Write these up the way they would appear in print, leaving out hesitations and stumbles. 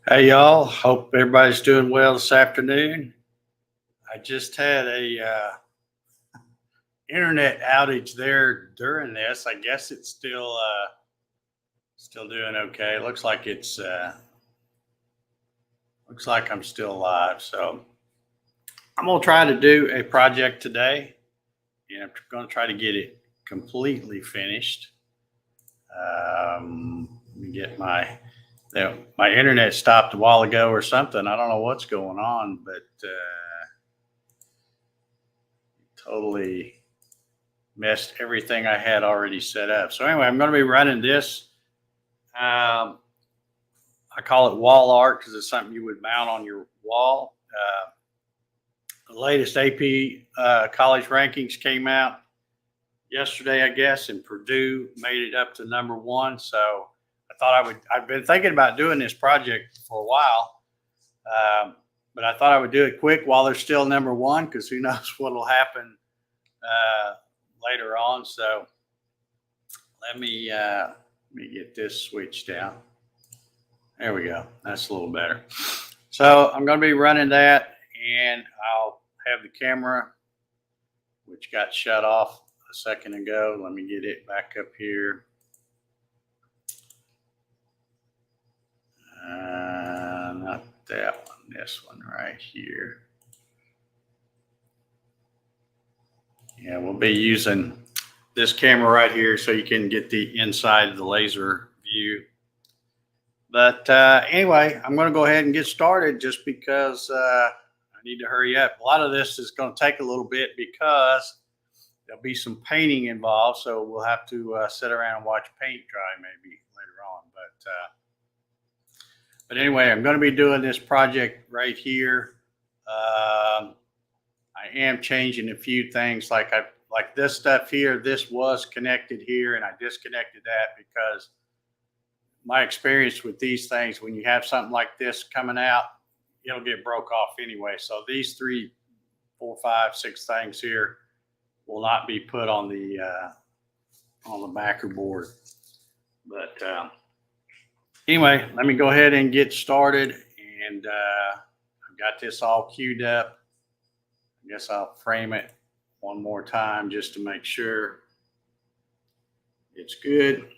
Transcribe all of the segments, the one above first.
Hey y'all, hope everybody's doing well this afternoon. I just had a internet outage there during this. I guess it's still doing okay. Looks like I'm still live. So I'm gonna try to do a project today, and I'm gonna try to get it completely finished. Let me get my internet stopped a while ago or something. I don't know what's going on, but totally messed everything I had already set up. So anyway, I'm going to be running this. I call it wall art because it's something you would mount on your wall. The latest AP college rankings came out yesterday, I guess, and Purdue made it up to #1. So I thought I've been thinking about doing this project for a while, but I thought I would do it quick while they're still #1 because who knows what will happen later on. So let me get this switched out. There we go. That's a little better. So I'm going to be running that, and I'll have the camera, which got shut off a second ago. Let me get it back up here. Not that one, this one right here. Yeah, we'll be using this camera right here so you can get the inside of the laser view. But anyway, I'm going to go ahead and get started just because I need to hurry up. A lot of this is going to take a little bit because there'll be some painting involved. So we'll have to sit around and watch paint dry maybe later on. But anyway, I'm going to be doing this project right here. I am changing a few things like this stuff here. This was connected here and I disconnected that because my experience with these things, when you have something like this coming out, it'll get broke off anyway. So these 3, 4, 5, 6 things here will not be put on the backer board. But anyway, let me go ahead and get started. And I've got this all queued up. I guess I'll frame it one more time just to make sure it's good.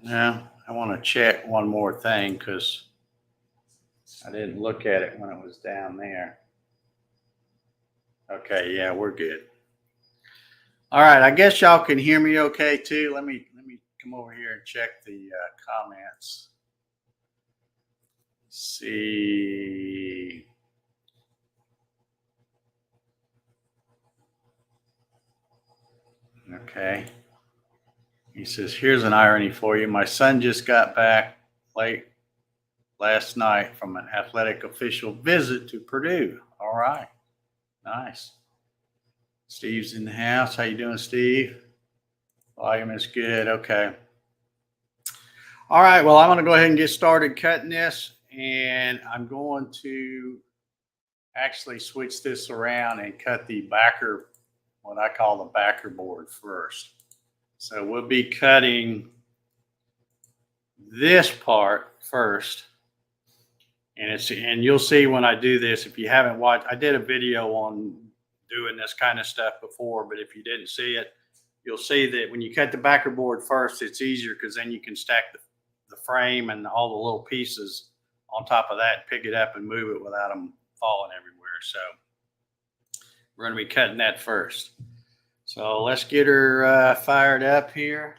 Now, I want to check one more thing because I didn't look at it when it was down there. Okay, yeah, we're good. All right, I guess y'all can hear me okay too. Let me come over here and check the comments. Let's see. Okay. He says, here's an irony for you. My son just got back late last night from an athletic official visit to Purdue. All right. Nice. Steve's in the house. How you doing, Steve? Volume is good. Okay. All right. Well, I'm going to go ahead and get started cutting this, and I'm going to actually switch this around and cut the backer, what I call the backer board first. So we'll be cutting this part first. And you'll see when I do this, if you haven't watched, I did a video on doing this kind of stuff before, but if you didn't see it, you'll see that when you cut the backer board first, it's easier because then you can stack the frame and all the little pieces on top of that, pick it up and move it without them falling everywhere. So we're going to be cutting that first. So let's get her fired up here.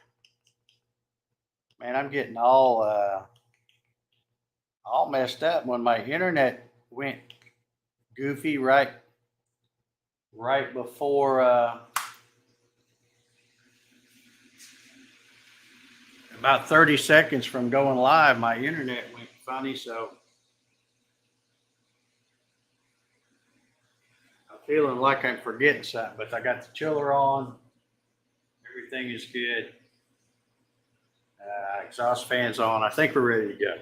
Man, I'm getting all messed up when my internet went goofy right before about 30 seconds from going live. My internet went funny, so I'm feeling like I'm forgetting something, but I got the chiller on. Everything is good. Exhaust fans on. I think we're ready to go.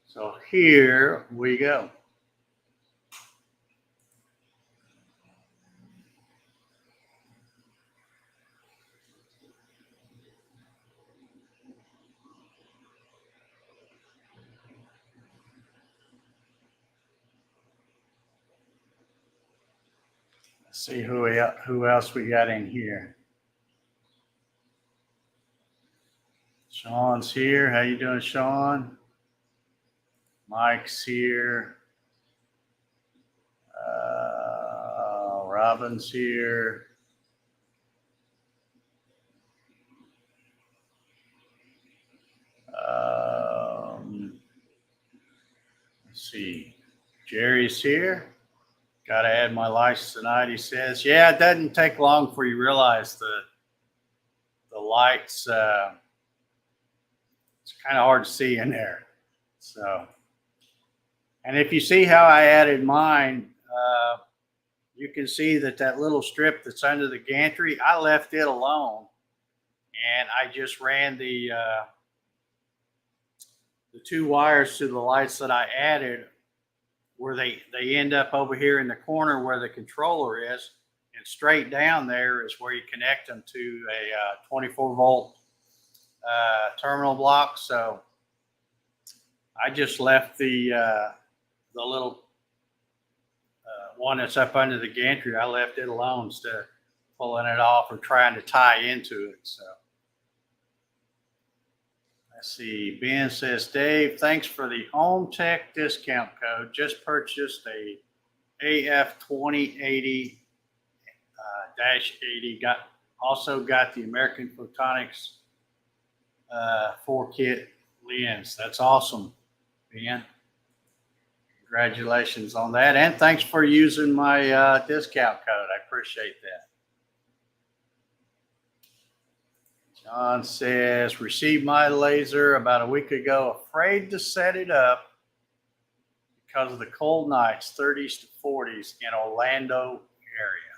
So here we go. Let's see who else we got in here. Sean's here. How you doing, Sean? Mike's here. Robin's here. Let's see. Jerry's here. Got to add my lights tonight, he says. Yeah, it doesn't take long before you realize the lights, it's kind of hard to see in there. So, and if you see how I added mine, you can see that little strip that's under the gantry, I left it alone, and I just ran the 2 wires to the lights that I added, where they end up over here in the corner where the controller is, and straight down there is where you connect them to a 24 volt terminal block. So I just left the little one that's up under the gantry. I left it alone instead of pulling it off or trying to tie into it. So let's see. Ben says, Dave, thanks for the Omtech discount code. Just purchased a AF2080 -80. Also got the American Photonics 4-kit lens. That's awesome, Ben. Congratulations on that. And thanks for using my discount code. I appreciate that. John says, received my laser about a week ago, afraid to set it up because of the cold nights, 30s to 40s in Orlando area.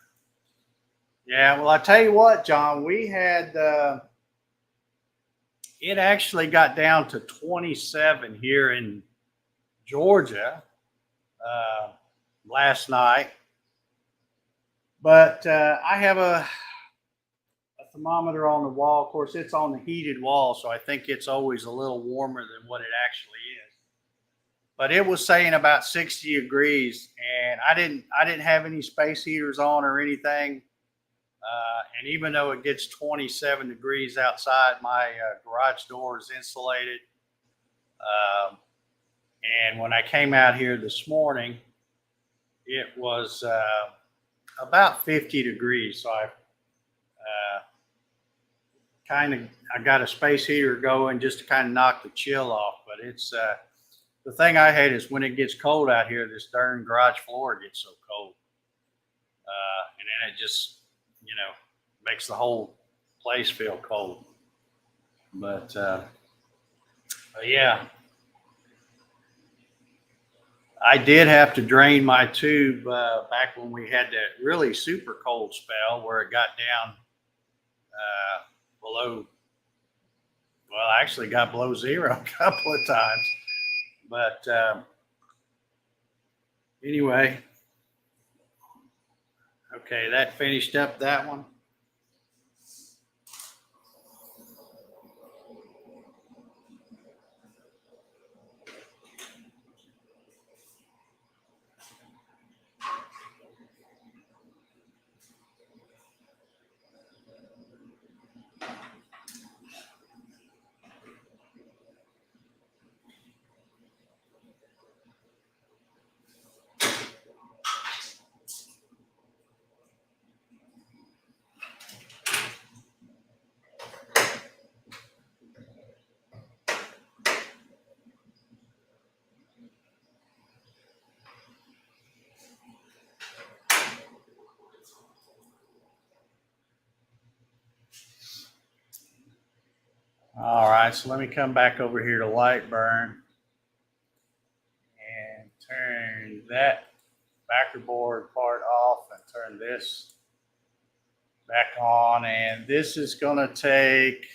Yeah, well, I tell you what, John, we had, it actually got down to 27 here in Georgia last night. But I have a thermometer on the wall. Of course, it's on the heated wall, so I think it's always a little warmer than what it actually is. But it was saying about 60 degrees, and I didn't have any space heaters on or anything. And even though it gets 27 degrees outside, my garage door is insulated. And when I came out here this morning, it was about 50 degrees. So I got a space heater going just to kind of knock the chill off. But it's the thing I hate is when it gets cold out here, this darn garage floor gets so cold. And then it just, makes the whole place feel cold. But yeah, I did have to drain my tube back when we had that really super cold spell where it got down below, well, I actually got below zero a couple of times. But anyway, okay, that finished up that one. All right, so let me come back over here to light burn and turn that backer board part off and turn this back on. And this is going to take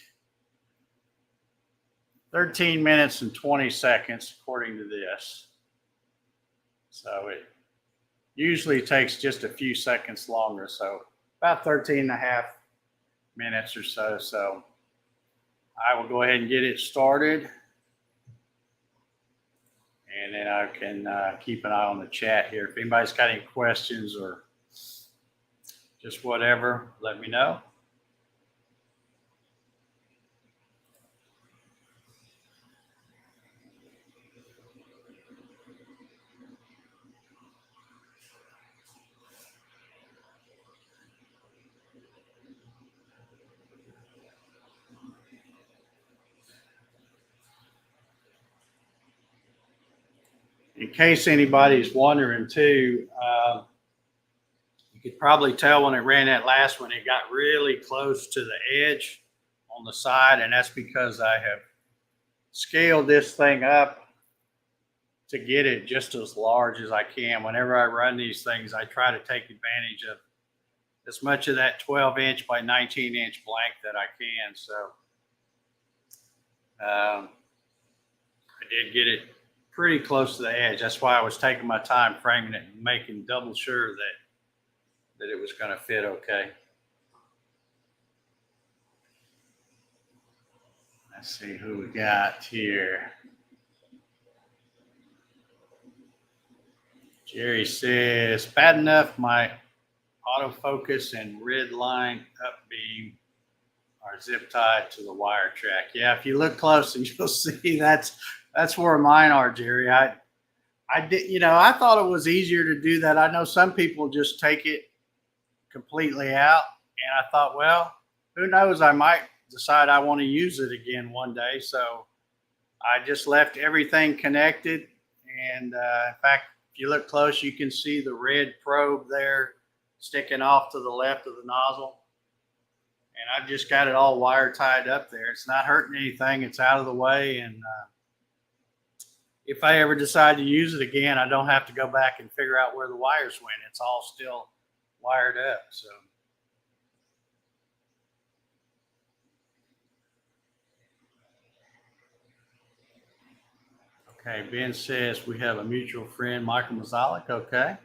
13 minutes and 20 seconds according to this. So it usually takes just a few seconds longer. So about 13 and a half minutes or so. So I will go ahead and get it started. And then I can keep an eye on the chat here. If anybody's got any questions or just whatever, let me know. In case anybody's wondering too, you could probably tell when it ran that last one, it got really close to the edge on the side, and that's because I have scaled this thing up to get it just as large as I can. Whenever I run these things, I try to take advantage of as much of that 12-inch by 19-inch blank that I can. So I did get it pretty close to the edge. That's why I was taking my time framing it and making double sure that it was going to fit okay. Let's see who we got here. Jerry says, bad enough my autofocus and red line up beam are zip tied to the wire track. Yeah, if you look close, you'll see that's where mine are, Jerry. I did, I thought it was easier to do that. I know some people just take it completely out, and I thought, well, who knows? I might decide I want to use it again one day. So I just left everything connected, and in fact, if you look close, you can see the red probe there sticking off to the left of the nozzle. And I've just got it all wire tied up there. It's not hurting anything. It's out of the way. And if I ever decide to use it again, I don't have to go back and figure out where the wires went. It's all still wired up. So okay, Ben says we have a mutual friend, Michael Mazalik. Okay.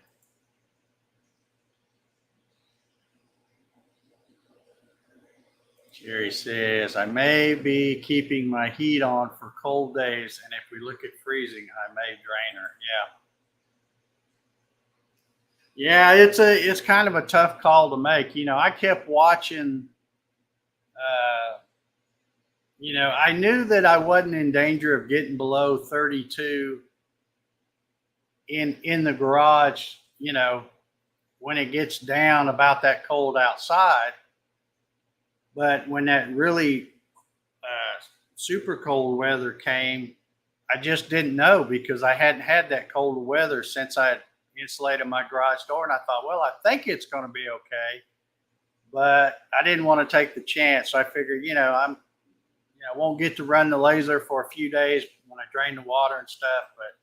Jerry says, I may be keeping my heat on for cold days, and if we look at freezing, I may drain her. Yeah. Yeah, it's kind of a tough call to make. I kept watching, I knew that I wasn't in danger of getting below 32 in the garage, when it gets down about that cold outside. But when that really super cold weather came, I just didn't know because I hadn't had that cold weather since I had insulated my garage door. And I thought, well, I think it's going to be okay. but I didn't want to take the chance. So I figured, I won't get to run the laser for a few days when I drain the water and stuff, but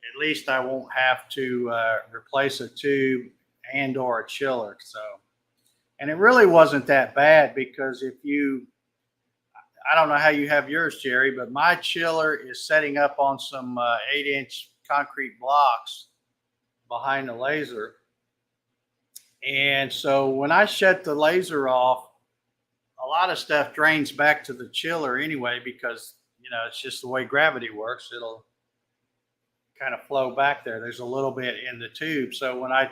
at least I won't have to replace a tube and or a chiller. So, and it really wasn't that bad because I don't know how you have yours, Jerry, but my chiller is setting up on some 8-inch concrete blocks behind the laser. And so when I shut the laser off, a lot of stuff drains back to the chiller anyway, because, it's just the way gravity works. It'll kind of flow back there. There's a little bit in the tube. So when I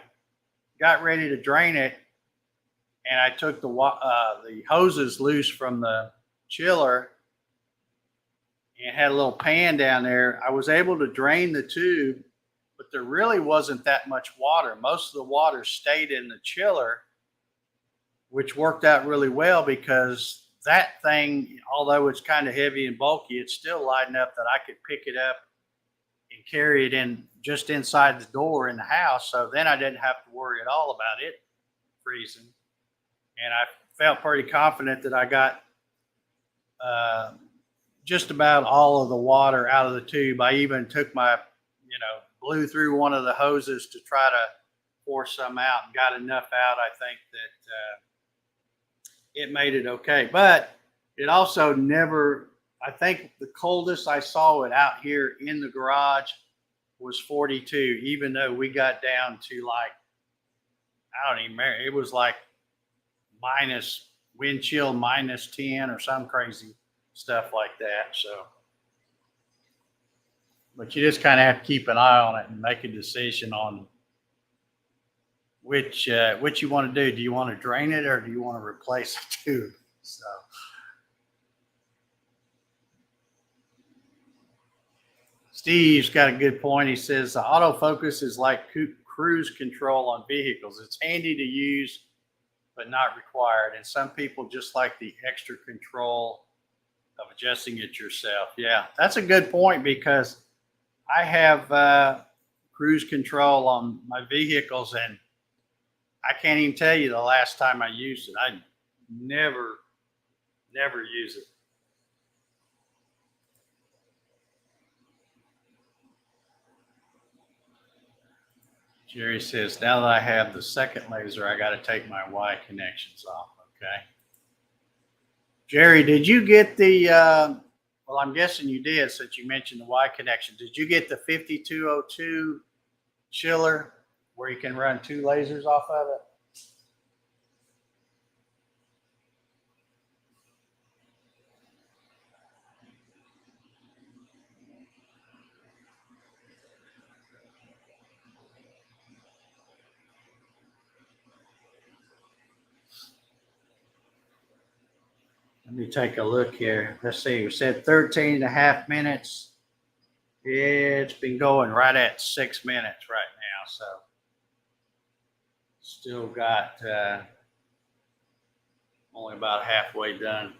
got ready to drain it and I took the hoses loose from the chiller and had a little pan down there, I was able to drain the tube, but there really wasn't that much water. Most of the water stayed in the chiller, which worked out really well because that thing, although it's kind of heavy and bulky, it's still light enough that I could pick it up and carry it in just inside the door in the house. So then I didn't have to worry at all about it freezing. And I felt pretty confident that I got just about all of the water out of the tube. I even took blew through one of the hoses to try to force some out and got enough out. I think that it made it okay, but it also I think the coldest I saw it out here in the garage was 42, even though we got down to like, I don't even remember, it was like wind chill -10 or some crazy stuff like that. So, but you just kind of have to keep an eye on it and make a decision on which you want to do. Do you want to drain it or do you want to replace the tube? So, Steve's got a good point. He says the autofocus is like cruise control on vehicles. It's handy to use, but not required. And some people just like the extra control of adjusting it yourself. Yeah, that's a good point because I have cruise control on my vehicles, and I can't even tell you the last time I used it. I never use it. Jerry says, now that I have the second laser, I got to take my Y connections off. Okay. Jerry, did you get the, well, I'm guessing you did since you mentioned the Y connection. Did you get the 5202 chiller where you can run 2 lasers off of it? Let me take a look here. Let's see. We said 13 and a half minutes. It's been going right at 6 minutes right now. So still got only about halfway done.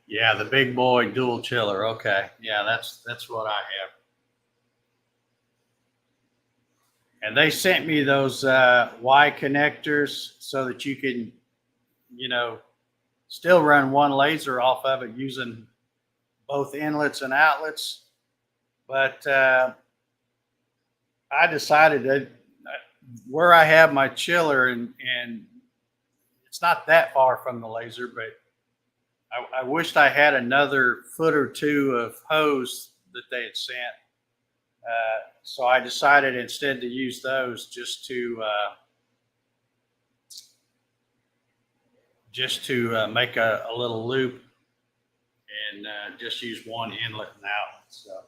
Yeah, the big boy dual chiller. Okay. Yeah, that's what I have. And they sent me those Y connectors so that you can, still run one laser off of it using both inlets and outlets. But I decided that where I have my chiller, and it's not that far from the laser, but I wished I had another foot or two of hose that they had sent. So I decided instead to use those just to make a little loop and just use one inlet and outlet. So.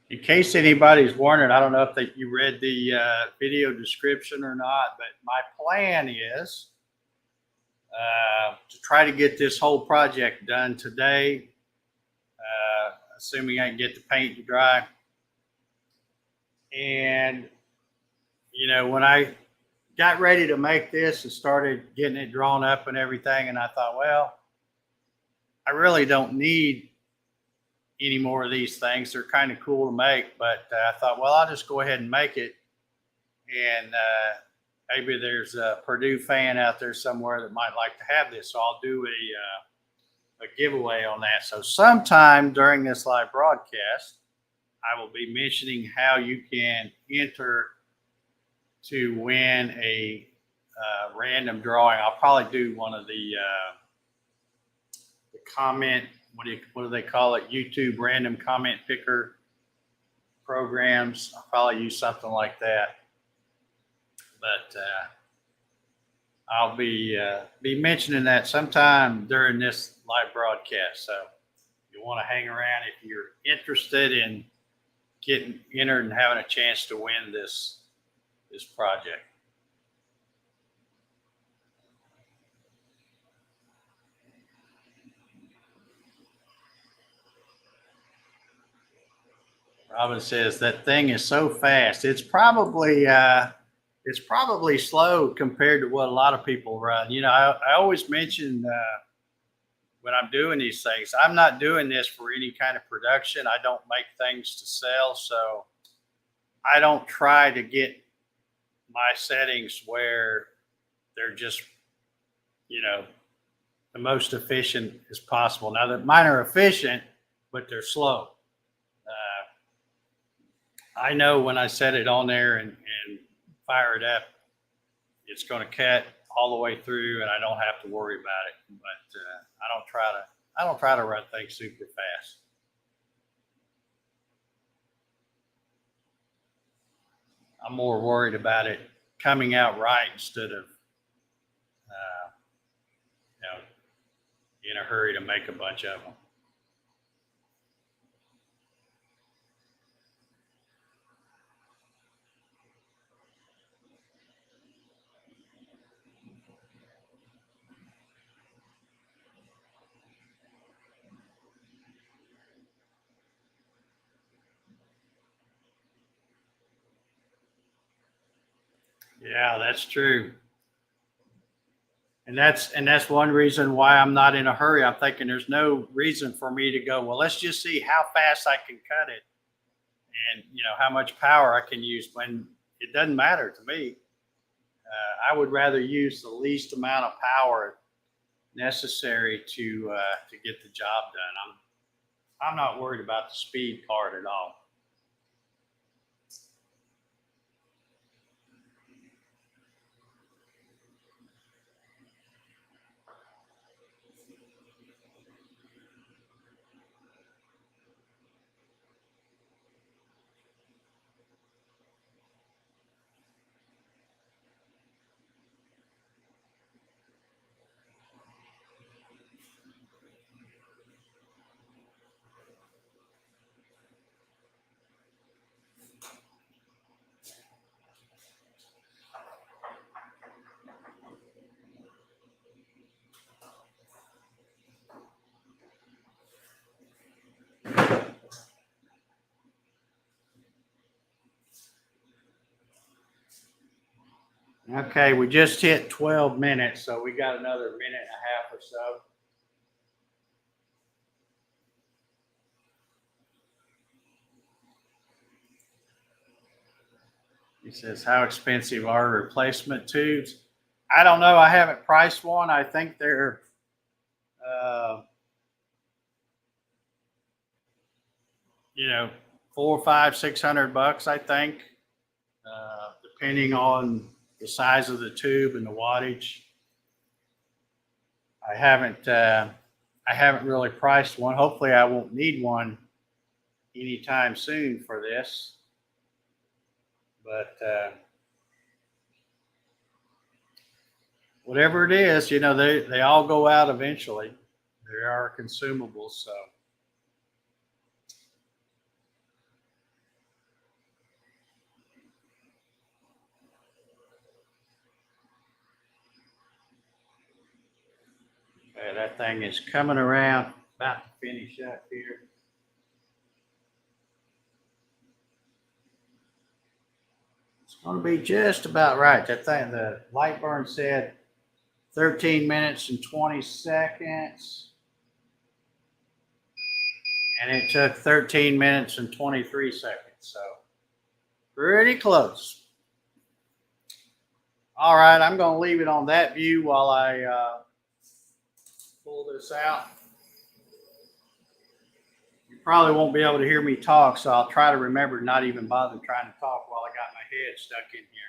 In case anybody's wondering, I don't know if you read the video description or not, but my plan is to try to get this whole project done today, assuming I can get the paint to dry. And, you know, when I got ready to make this and started getting it drawn up and everything, and I thought, well, I really don't need any more of these things. They're kind of cool to make, but I thought, well, I'll just go ahead and make it. And maybe there's a Purdue fan out there somewhere that might like to have this. So I'll do a giveaway on that. So sometime during this live broadcast, I will be mentioning how you can enter to win a random drawing. I'll probably do one of the comment, what do they call it? YouTube random comment picker programs. I'll probably use something like that. But I'll be mentioning that sometime during this live broadcast. So you want to hang around if you're interested in getting entered and having a chance to win this project. Robin says that thing is so fast. It's probably slow compared to what a lot of people run. You know, I always mention when I'm doing these things, I'm not doing this for any kind of production. I don't make things to sell, so I don't try to get my settings where they're just, you know, the most efficient as possible. Now that mine are efficient, but they're slow. I know when I set it on there and fire it up, it's going to cut all the way through, and I don't have to worry about it. But I don't try to run things super fast. I'm more worried about it coming out right instead of you know, in a hurry to make a bunch of them. Yeah, that's true. And that's one reason why I'm not in a hurry. I'm thinking there's no reason for me to go, well, let's just see how fast I can cut it and, you know, how much power I can use, when it doesn't matter to me. I would rather use the least amount of power necessary to get the job done. I'm not worried about the speed part at all. Okay, we just hit 12 minutes, so we got another minute and a half or so. He says, how expensive are replacement tubes? I don't know. I haven't priced one. I think they're you know, $400, $500, $600, I think, depending on the size of the tube and the wattage. I haven't really priced one. Hopefully I won't need one anytime soon for this. But whatever it is, you know, they all go out eventually. They are consumables, so. Okay, that thing is coming around, about to finish up here. It's going to be just about right. That thing, the light burn said 13 minutes and 20 seconds. And it took 13 minutes and 23 seconds. So pretty close. All right, I'm going to leave it on that view while I pull this out. You probably won't be able to hear me talk, so I'll try to remember to not even bother trying to talk while I got my head stuck in here.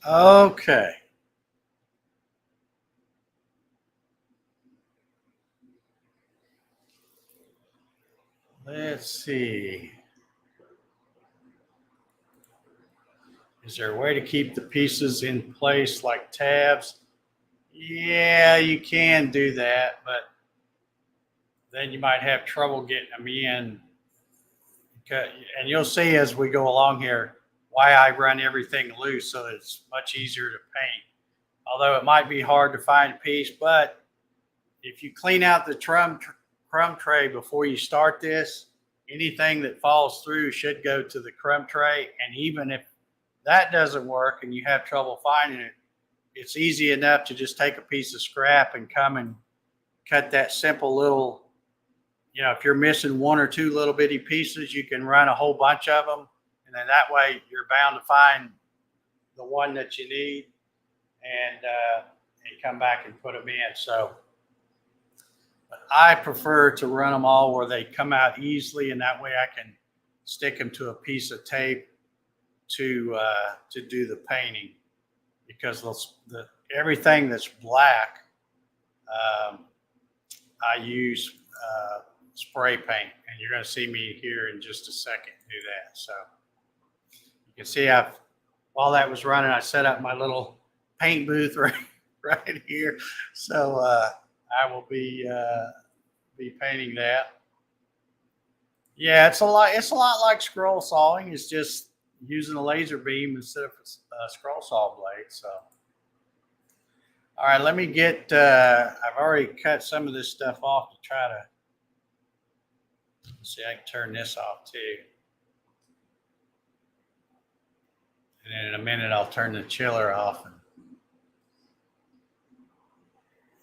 Okay. Let's see. Is there a way to keep the pieces in place like tabs? Yeah, you can do that, but then you might have trouble getting them in. And you'll see as we go along here why I run everything loose so it's much easier to paint. Although it might be hard to find a piece, but if you clean out the crumb tray before you start this, anything that falls through should go to the crumb tray. And even if that doesn't work and you have trouble finding it, it's easy enough to just take a piece of scrap and come and cut that simple little, if you're missing one or two little bitty pieces, you can run a whole bunch of them. And then that way you're bound to find the one that you need and come back and put them in. So I prefer to run them all where they come out easily, and that way I can stick them to a piece of tape to do the painting, because everything that's black, I use spray paint, and you're going to see me here in just a second do that. So you can see while that was running, I set up my little paint booth right here. So I will be painting that. Yeah, it's a lot like scroll sawing. It's just using a laser beam instead of a scroll saw blade. So, all right, let me get. I've already cut some of this stuff off to try to see. I can turn this off too, and then in a minute I'll turn the chiller off, and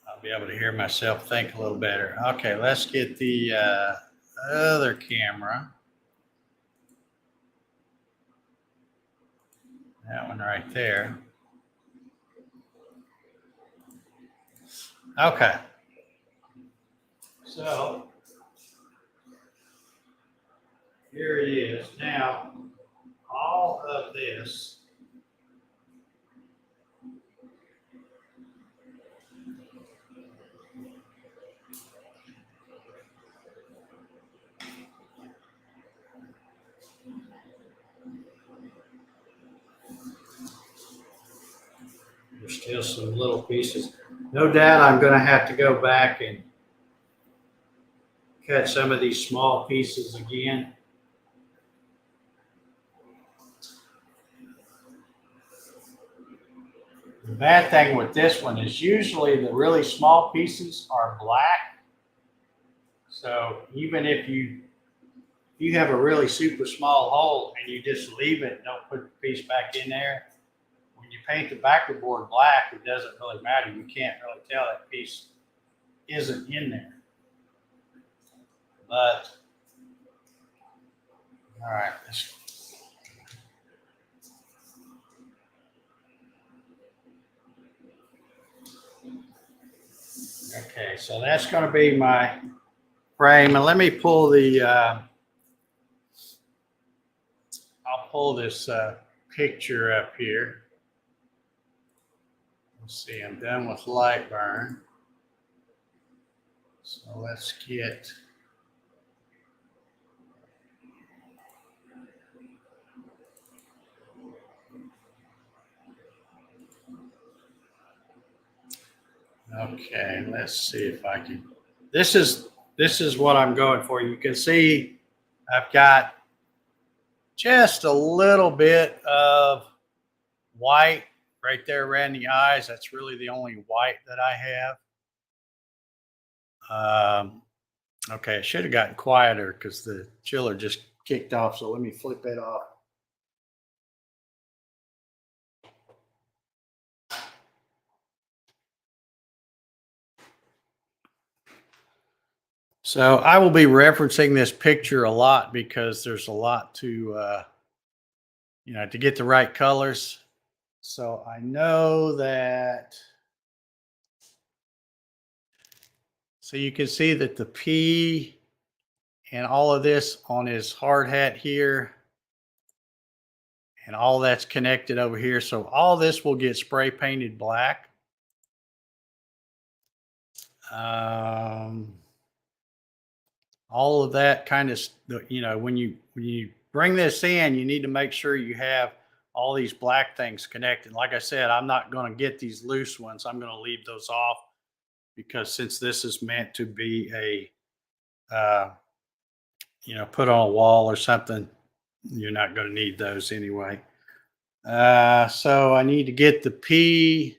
I'll be able to hear myself think a little better. Okay, let's get the other camera. That one right there. Okay. So here it is. Now, all of this there's still some little pieces. No doubt I'm going to have to go back and cut some of these small pieces again. The bad thing with this one is usually the really small pieces are black. So even if you have a really super small hole and you just leave it, don't put the piece back in there, when you paint the backer board black, it doesn't really matter. You can't really tell that piece isn't in there. But, all right. Okay, so that's going to be my frame. And let me pull I'll pull this picture up here. Let's see, I'm done with light burn. So let's get. Okay, let's see if I can. This is what I'm going for. You can see I've got just a little bit of white right there around the eyes. That's really the only white that I have. Okay, it should have gotten quieter because the chiller just kicked off. So let me flip it off. So I will be referencing this picture a lot because there's a lot to, to get the right colors. So I know that. So you can see that the P and all of this on his hard hat here And all that's connected over here. So all this will get spray painted black. All of that kind of, you know, when you bring this in, you need to make sure you have all these black things connected. Like I said, I'm not going to get these loose ones. I'm going to leave those off because since this is meant to be a, you know, put on a wall or something, you're not going to need those anyway. So I need to get the P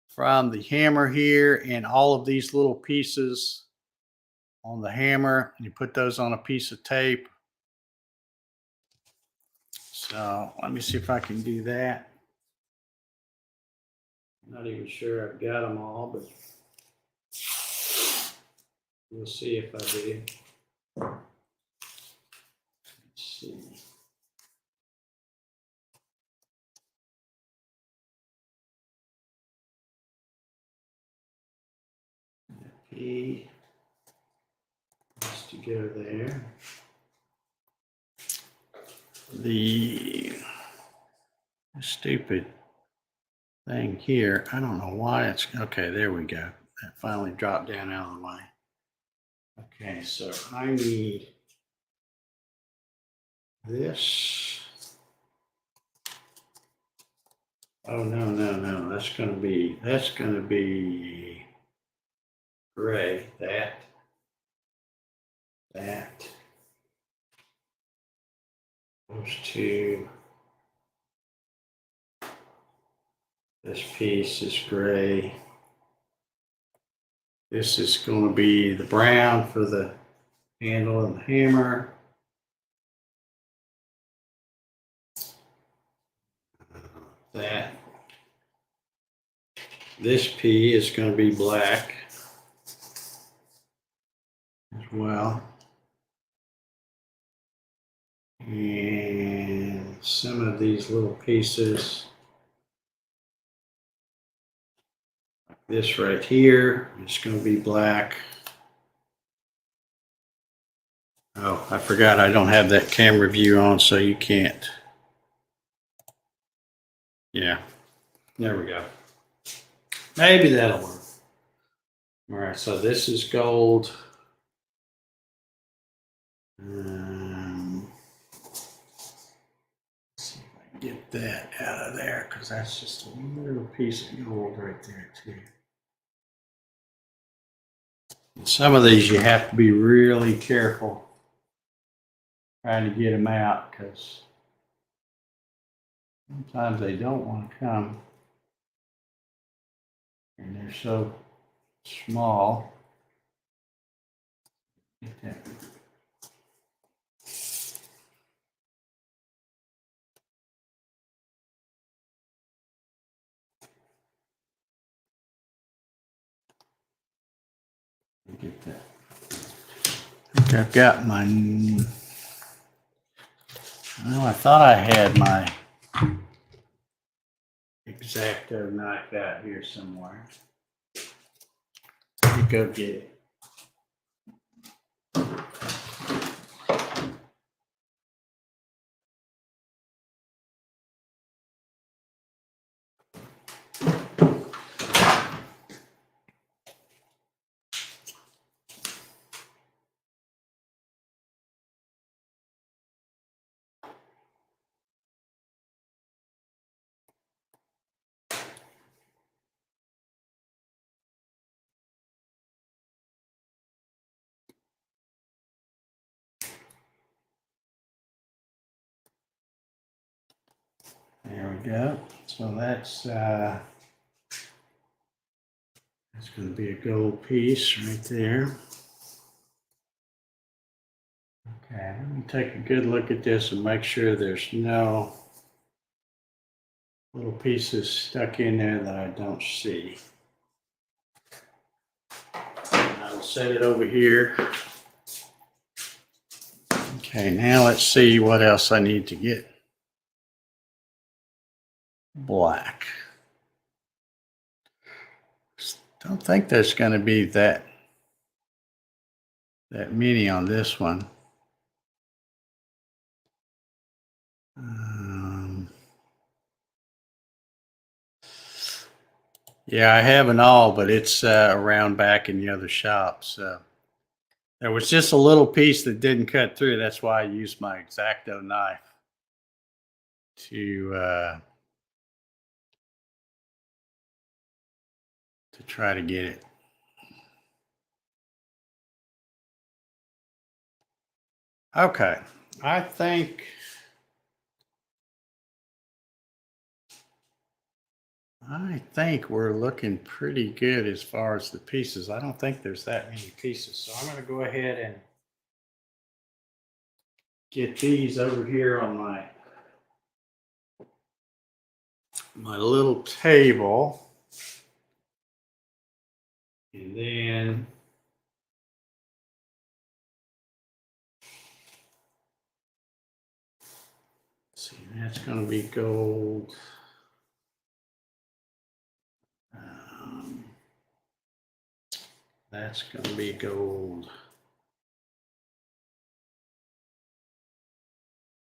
from the hammer here and all of these little pieces on the hammer, and you put those on a piece of tape. So let me see if I can do that. I'm not even sure I've got them all, but we'll see if I do. Let's see. P has to go there. The stupid thing here, I don't know why it's okay. There we go. That finally dropped down out of the way. Okay, so I need this. Oh no, that's gonna be gray. That those two. This piece is gray. This is going to be the brown for the handle and the hammer. That. This P is going to be black as well. And some of these little pieces, like this right here, it's going to be black. Oh, I forgot I don't have that camera view on, so you can't. Yeah, there we go. Maybe that'll work. All right, so this is gold. Let's see if I can get that out of there, because that's just a little piece of gold right there too. And some of these you have to be really careful trying to get them out, because sometimes they don't want to come, and they're so small. Get that. Get that. I think I've got my. Well, I thought I had my X-Acto knife out here somewhere. Let me go get it. There we go. So that's going to be a gold piece right there. Okay, let me take a good look at this and make sure there's no little pieces stuck in there that I don't see. I'll set it over here. Okay, now let's see what else I need to get. Black. Don't think there's going to be that many on this one. Yeah, I have an awl, but it's around back in the other shop. So there was just a little piece that didn't cut through. That's why I used my X-Acto knife to try to get it. Okay, I think we're looking pretty good as far as the pieces. I don't think there's that many pieces, so I'm going to go ahead and get these over here on my little table, and then let's see, that's going to be gold. That's going to be gold.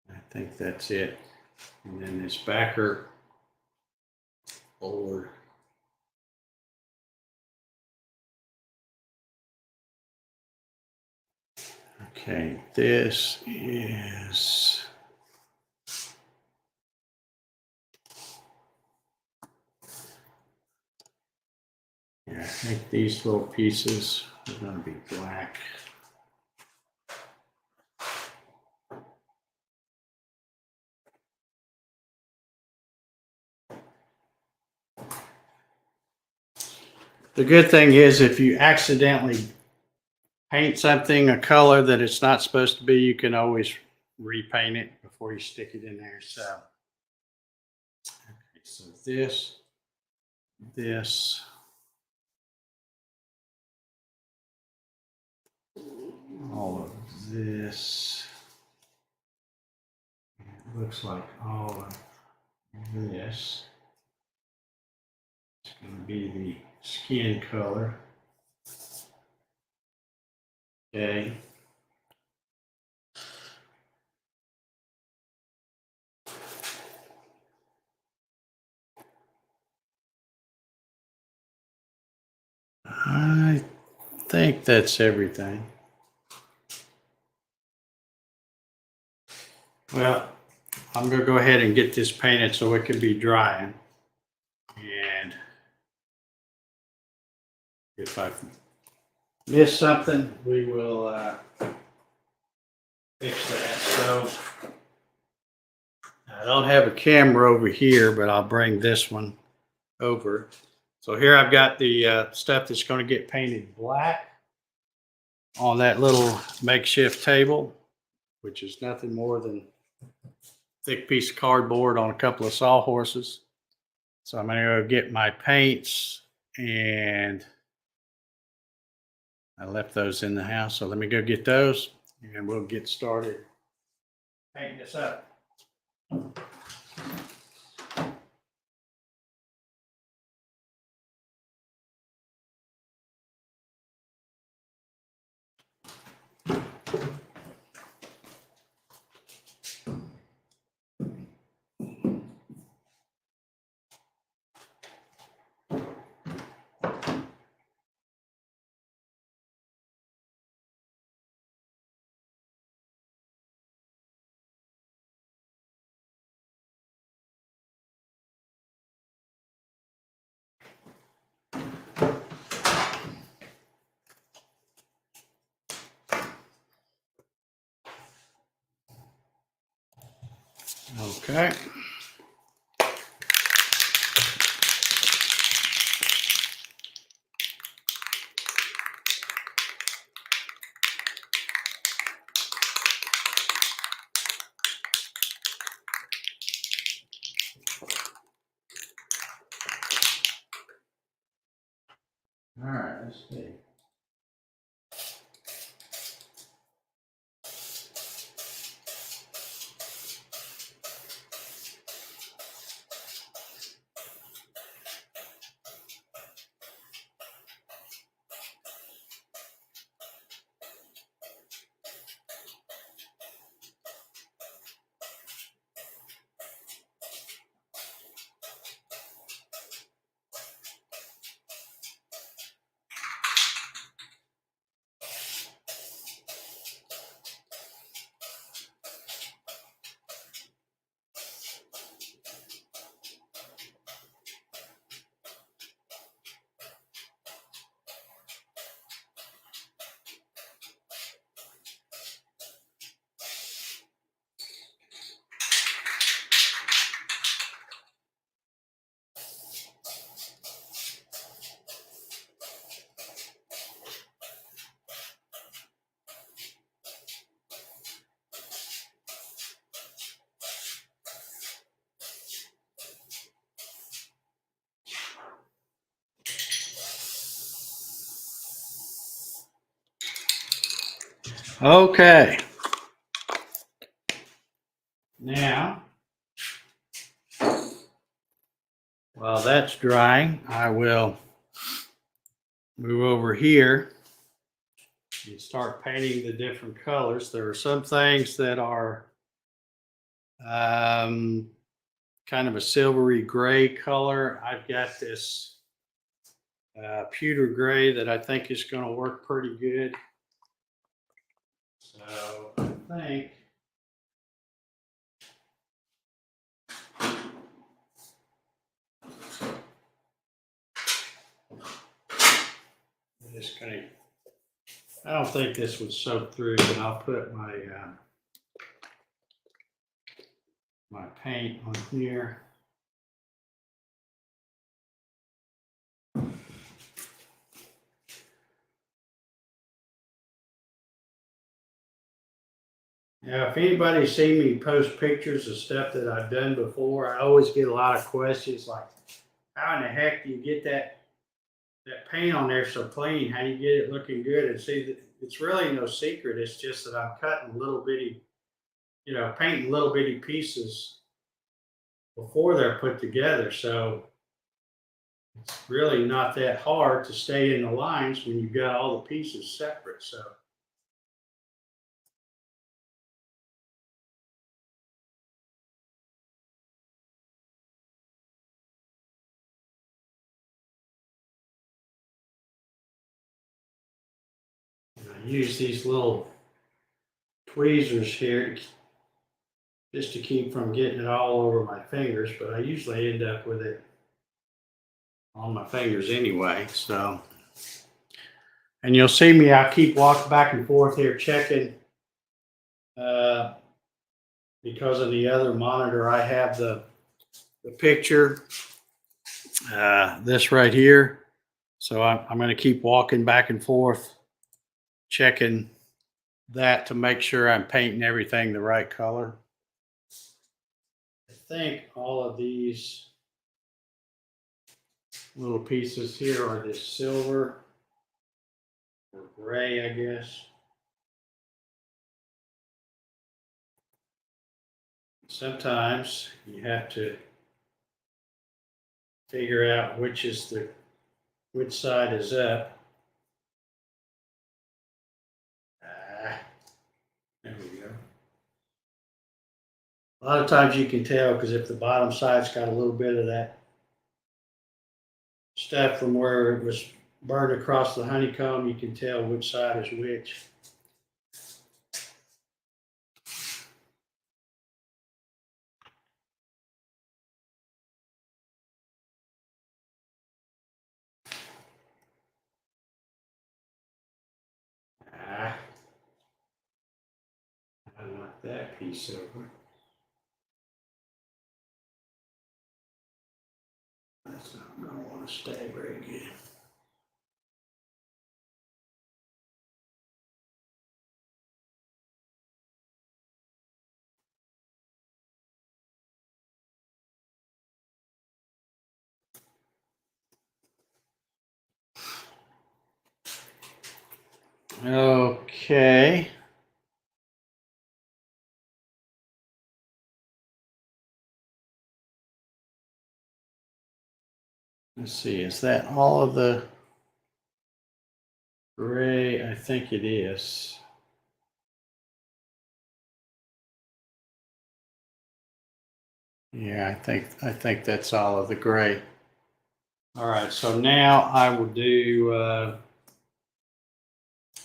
I think that's it. And then this backer board. Okay, this is I think these little pieces are going to be black. The good thing is if you accidentally paint something a color that it's not supposed to be, you can always repaint it before you stick it in there. So, okay, so this, all of this. It looks like all of this is going to be the skin color. Okay. I think that's everything. Well, I'm going to go ahead and get this painted so it can be drying. And if I miss something, we will fix that. So I don't have a camera over here, but I'll bring this one over. So here I've got the stuff that's going to get painted black on that little makeshift table, which is nothing more than a thick piece of cardboard on a couple of sawhorses. So I'm going to go get my paints, and I left those in the house. So let me go get those and we'll get started painting this up. Okay. All right, let's see. Okay. Now, while that's drying, I will move over here and start painting the different colors. There are some things that are kind of a silvery gray color. I've got this pewter gray that I think is going to work pretty good. So I think I'm just going to, I don't think this would soak through, but I'll put my my paint on here. Now, if anybody's seen me post pictures of stuff that I've done before, I always get a lot of questions like, how in the heck do you get that paint on there so clean? How do you get it looking good? And see, it's really no secret. It's just that I'm cutting little bitty, painting little bitty pieces before they're put together. So it's really not that hard to stay in the lines when you've got all the pieces separate. So I use these little tweezers here just to keep from getting it all over my fingers, but I usually end up with it on my fingers anyway. So, and you'll see me, I'll keep walking back and forth here checking because of the other monitor. I have the picture, this right here. So I'm going to keep walking back and forth, checking that to make sure I'm painting everything the right color. I think all of these little pieces here are this silver or gray, I guess. Sometimes you have to figure out which side is up. There we go. A lot of times you can tell because if the bottom side's got a little bit of that stuff from where it was burned across the honeycomb, you can tell which side is which. I knocked that piece over. That's not going to want to stay very good. Okay. Let's see, is that all of the gray? I think it is. Yeah, I think that's all of the gray. All right, so now I will do,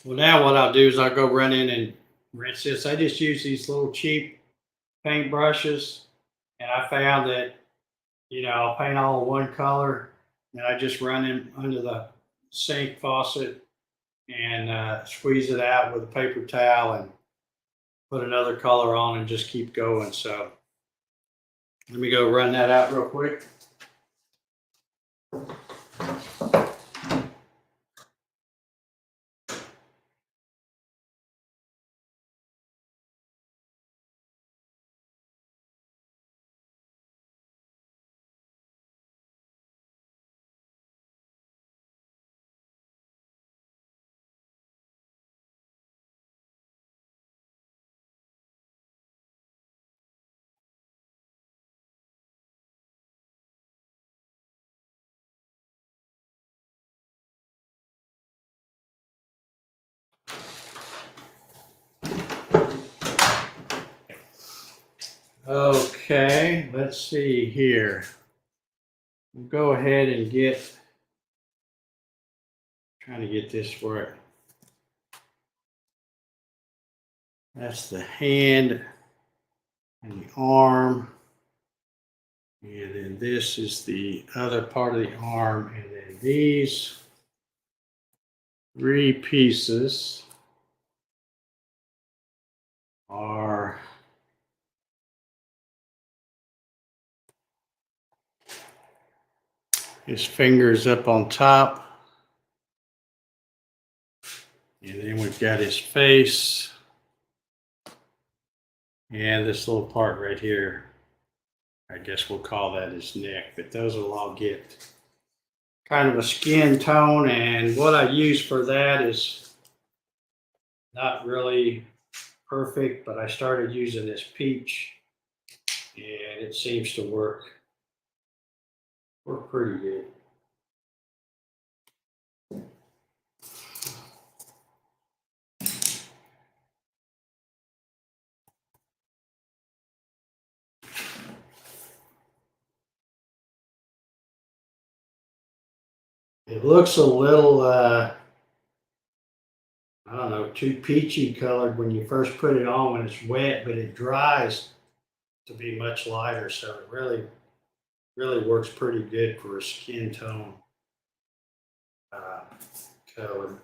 well, now what I'll do is I'll go run in and rinse this. I just use these little cheap paint brushes, and I found that, I'll paint all one color, and I just run in under the sink faucet and squeeze it out with a paper towel and put another color on and just keep going. So let me go run that out real quick. Okay, let's see here. We'll go ahead and trying to get this where that's the hand and the arm. And then this is the other part of the arm. And then these 3 pieces are his fingers up on top. And then we've got his face. And this little part right here, I guess we'll call that his neck. But those will all get kind of a skin tone. And what I use for that is not really perfect, but I started using this peach. And it seems to work pretty good. It looks a little, I don't know, too peachy colored when you first put it on when it's wet, but it dries to be much lighter. So it really works pretty good for a skin tone color.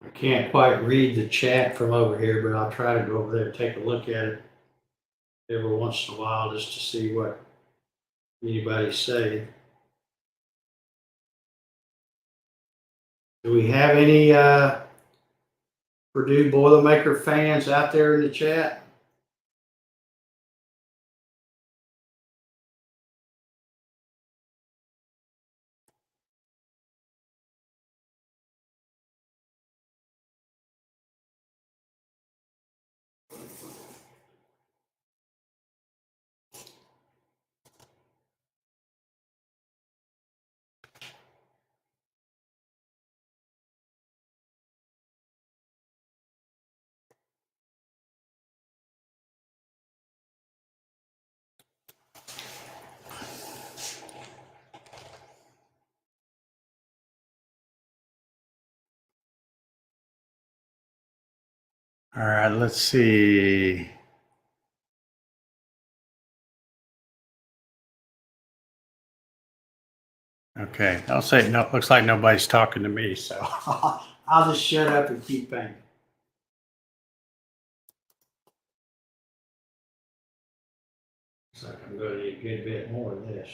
I can't quite read the chat from over here, but I'll try to go over there and take a look at it every once in a while just to see what anybody's saying. Do we have any Purdue Boilermaker fans out there in the chat? All right, let's see. Okay, I'll say no. Looks like nobody's talking to me, so I'll just shut up and keep painting. Looks like I'm going to need a good bit more of this.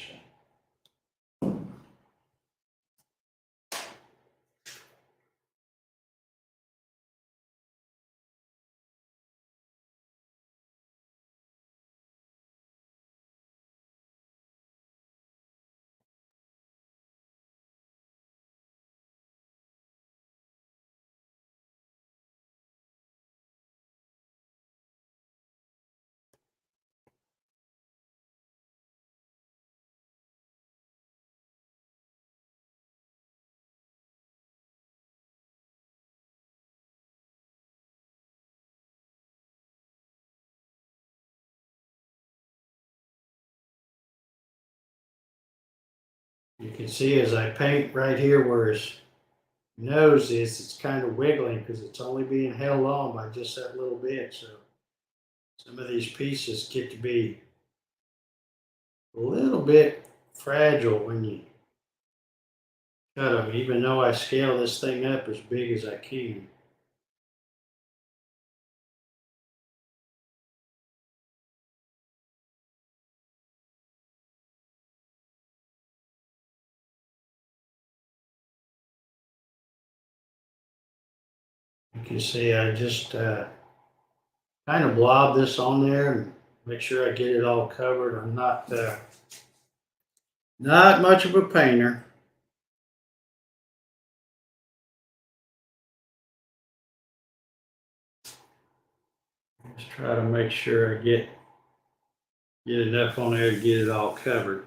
You can see as I paint right here where his nose is, it's kind of wiggling because it's only being held on by just that little bit. So some of these pieces get to be a little bit fragile when you cut them, even though I scale this thing up as big as I can. You can see I just kind of blob this on there and make sure I get it all covered. I'm not much of a painter. Just try to make sure I get enough on there to get it all covered.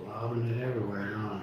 Lobbing it everywhere, huh?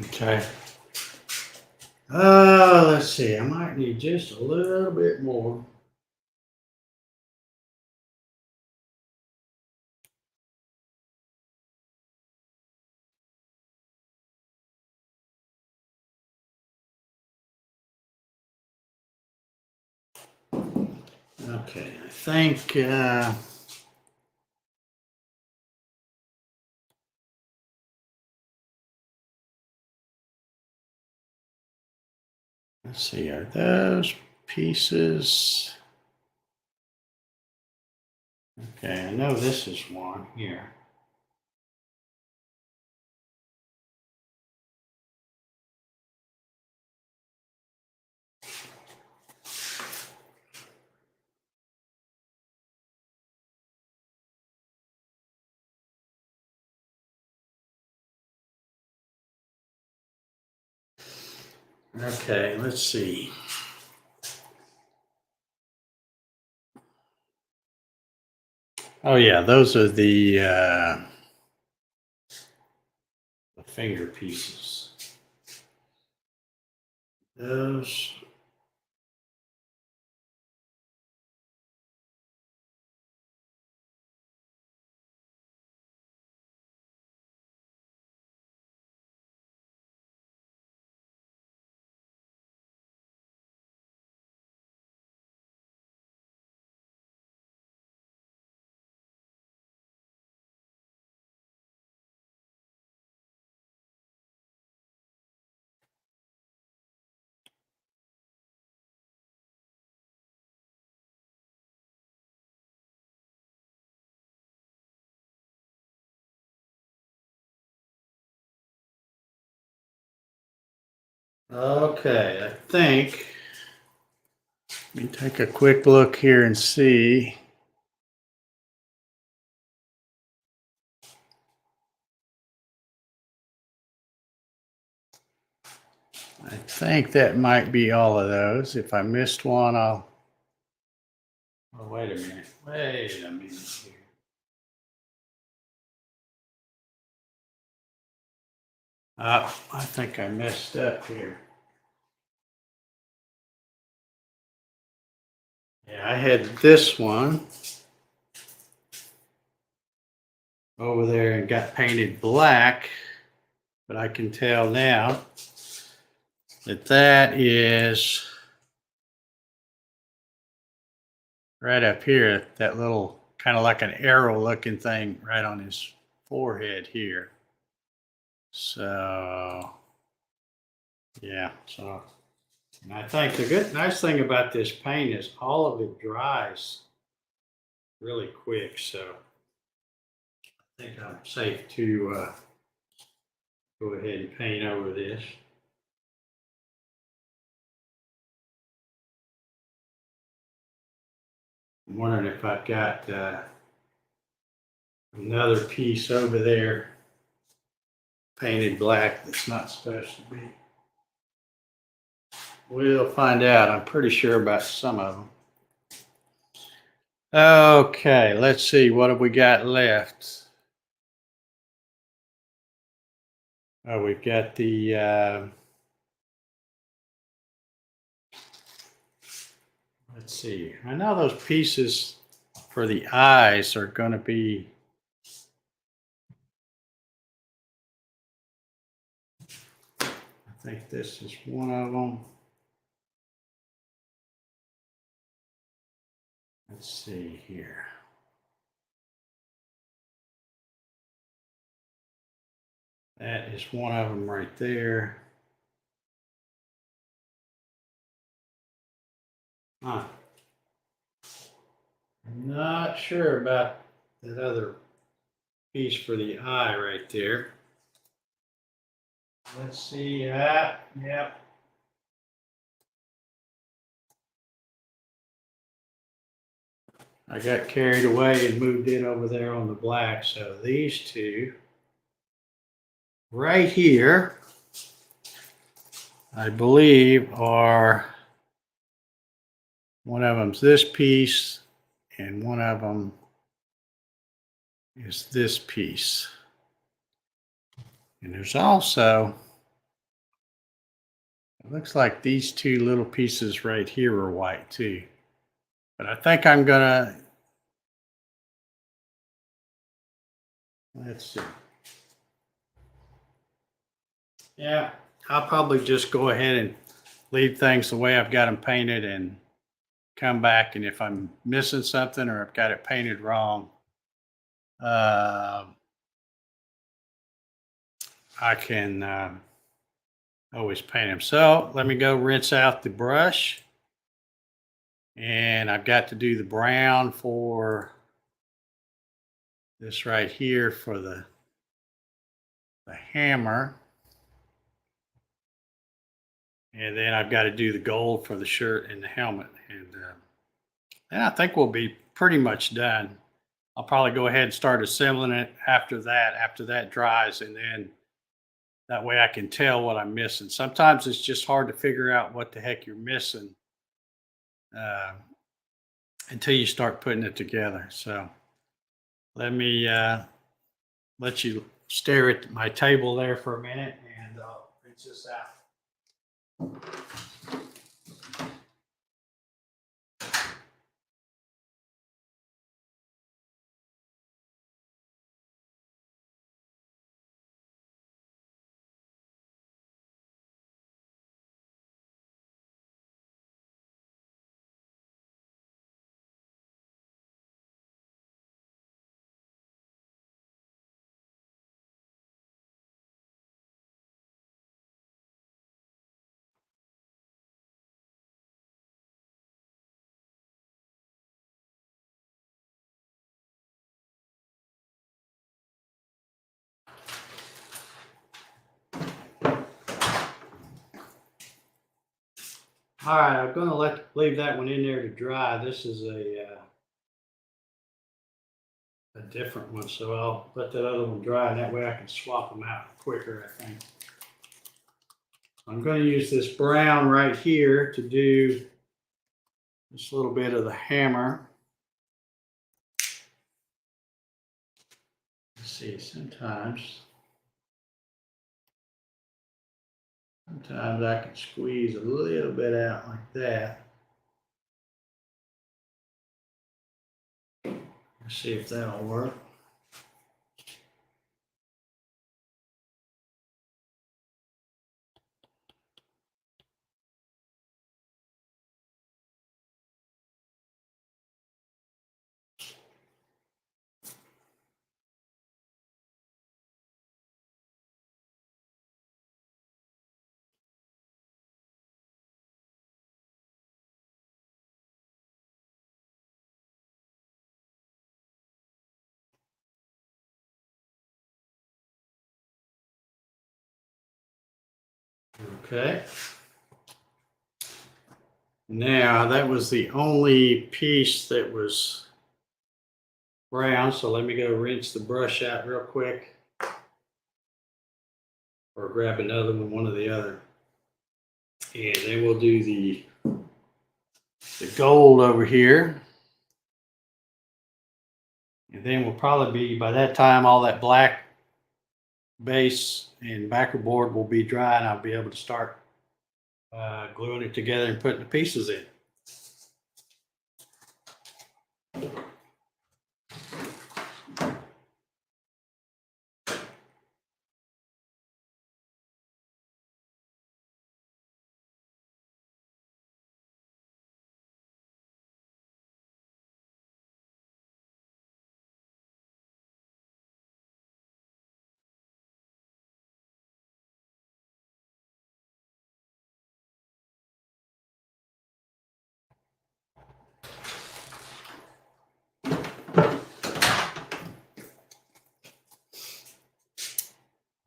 Okay. Let's see. I might need just a little bit more. Okay, I think let's see, are those pieces? Okay, I know this is one here. Okay, let's see. Oh yeah, those are the finger pieces. Those. Okay, I think. Let me take a quick look here and see. I think that might be all of those. If I missed one, I'll. Oh, wait a minute. Wait a minute here. I think I messed up here. Yeah, I had this one over there and got painted black, but I can tell now that that is right up here, that little kind of like an arrow looking thing right on his forehead here. So yeah, so and I think the nice thing about this paint is all of it dries really quick. So I think I'm safe to go ahead and paint over this. I'm wondering if I've got another piece over there painted black that's not supposed to be. We'll find out. I'm pretty sure about some of them. Okay, let's see. What have we got left? Oh, we've got the, let's see. I know those pieces for the eyes are going to be, I think this is one of them. Let's see here. That is one of them right there. Huh. I'm not sure about that other piece for the eye right there. Let's see that. Yep. I got carried away and moved it over there on the black. So these two right here, I believe, are one of them's this piece and one of them is this piece. And there's also, it looks like these two little pieces right here are white too. But I think I'm gonna, let's see. Yeah, I'll probably just go ahead and leave things the way I've got them painted and come back. And if I'm missing something or I've got it painted wrong, I can always paint them. So let me go rinse out the brush. And I've got to do the brown for this right here for the hammer. And then I've got to do the gold for the shirt and the helmet. And I think we'll be pretty much done. I'll probably go ahead and start assembling it after that dries. And then that way I can tell what I'm missing. Sometimes it's just hard to figure out what the heck you're missing until you start putting it together. So let me let you stare at my table there for a minute and I'll rinse this out. All right, I'm going to leave that one in there to dry. This is a different one, so I'll let that other one dry, and that way I can swap them out quicker, I think. I'm going to use this brown right here to do this little bit of the hammer. Let's see, sometimes I can squeeze a little bit out like that. Let's see if that'll work. Okay. Now that was the only piece that was brown, so let me go rinse the brush out real quick, or grab another one or the other, and then we'll do the gold over here, and then we'll probably be, by that time, all that black base and backer board will be dry, and I'll be able to start gluing it together and putting the pieces in.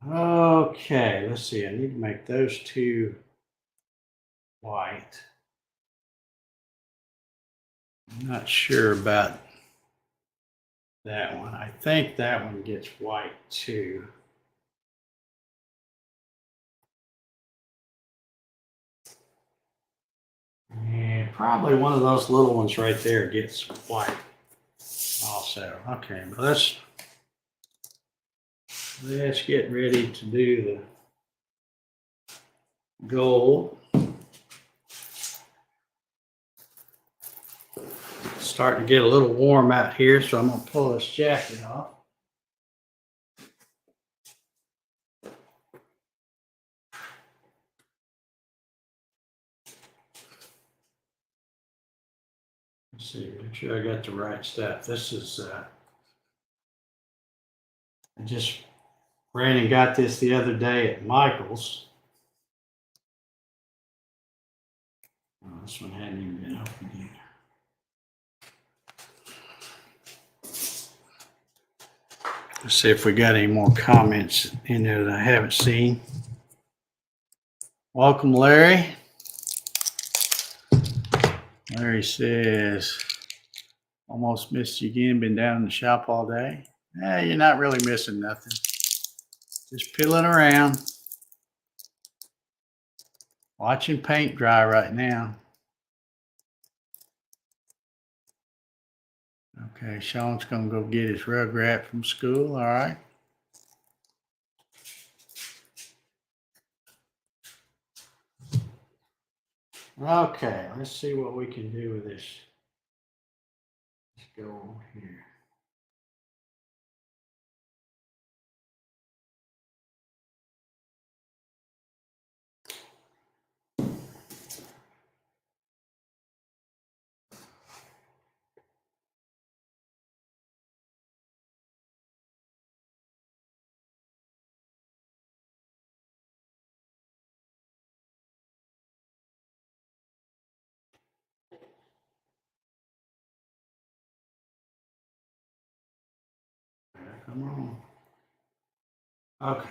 Okay, let's see. I need to make those two white. I'm not sure about that one. I think that one gets white too. And probably one of those little ones right there gets white also. Okay, but let's get ready to do the gold. It's starting to get a little warm out here, so I'm going to pull this jacket off. Let's see, make sure I got the right stuff. This is, I just ran and got this the other day at Michael's. Oh, this one hadn't even been opened yet. Let's see if we got any more comments in there that I haven't seen. Welcome, Larry. Larry says, almost missed you again. Been down in the shop all day. You're not really missing nothing. Just piddling around. Watching paint dry right now. Okay, Sean's gonna go get his rugrat from school. All right. Okay, let's see what we can do with this. Let's go over here. Come on. Okay.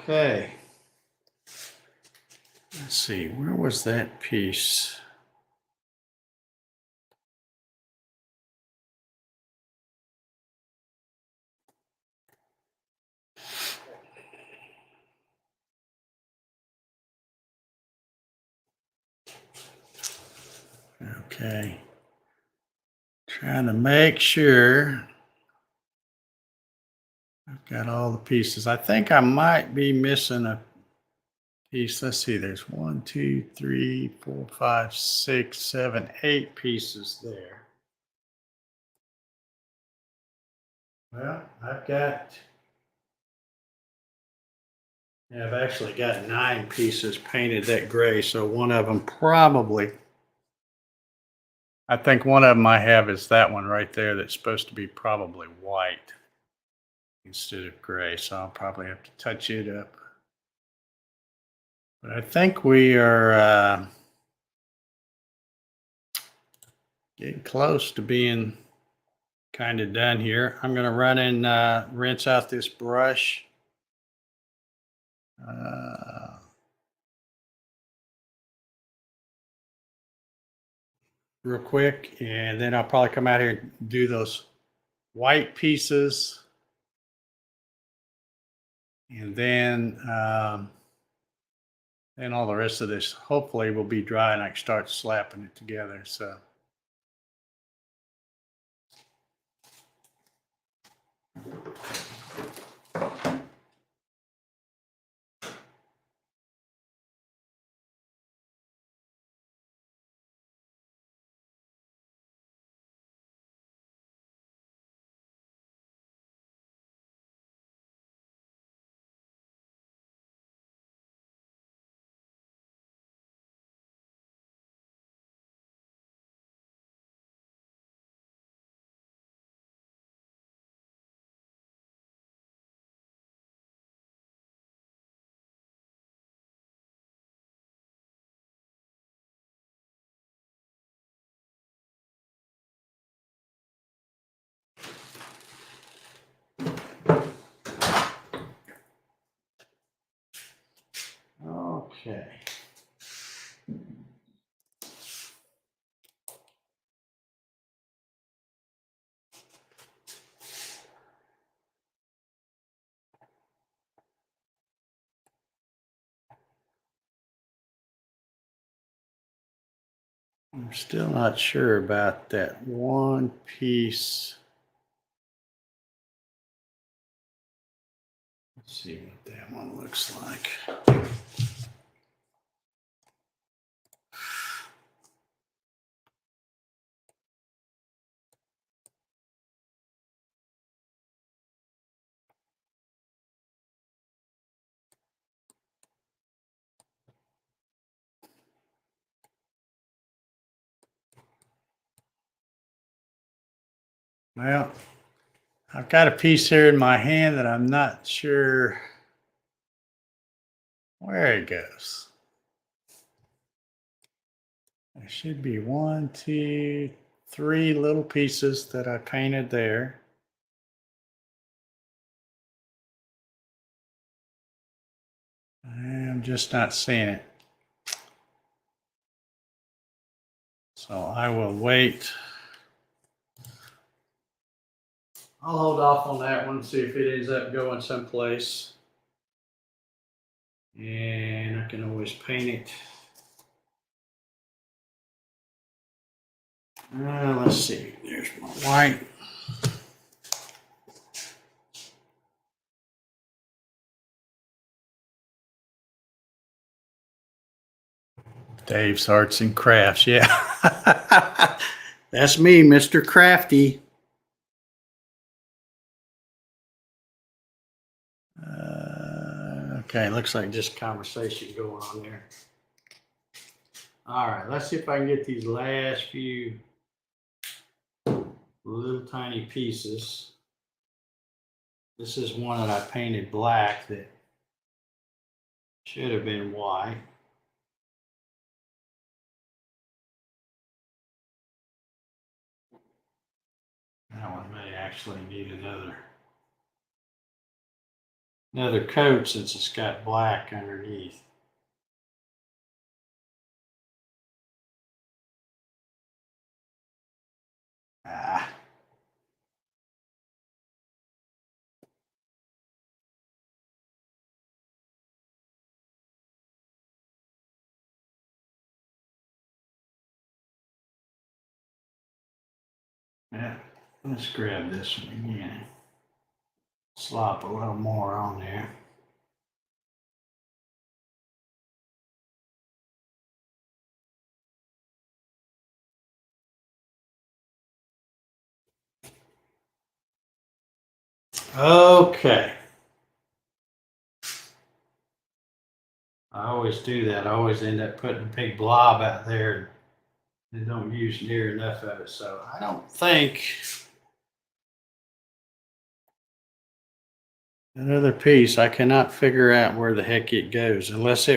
Okay. Let's see, where was that piece? Okay. Trying to make sure I've got all the pieces. I think I might be missing a piece. Let's see, there's 1, 2, 3, 4, 5, 6, 7, 8 pieces there. Well, I've actually got 9 pieces painted that gray, so one of them probably, I think one of them I have is that one right there that's supposed to be probably white instead of gray, so I'll probably have to touch it up. But I think we are getting close to being kind of done here. I'm going to run and rinse out this brush. Real quick, and then I'll probably come out here and do those white pieces, and then all the rest of this hopefully will be dry and I can start slapping it together. So okay. I'm still not sure about that one piece. Let's see what that one looks like. Well, I've got a piece here in my hand that I'm not sure where it goes. There should be 1, 2, 3 little pieces that I painted there. I'm just not seeing it. So I will wait. I'll hold off on that one, see if it ends up going someplace. And I can always paint it. Let's see, there's my white. Dave's Arts and Crafts, yeah. That's me, Mr. Crafty. Okay, looks like just conversation going on there. All right, let's see if I can get these last few little tiny pieces. This is one that I painted black that should have been white. That one may actually need another another coat since it's got black underneath. Ah. Yeah, let's grab this one again. Slop a little more on there. Okay. I always do that. I always end up putting a big blob out there and don't use near enough of it. So I don't think another piece. I cannot figure out where the heck it goes unless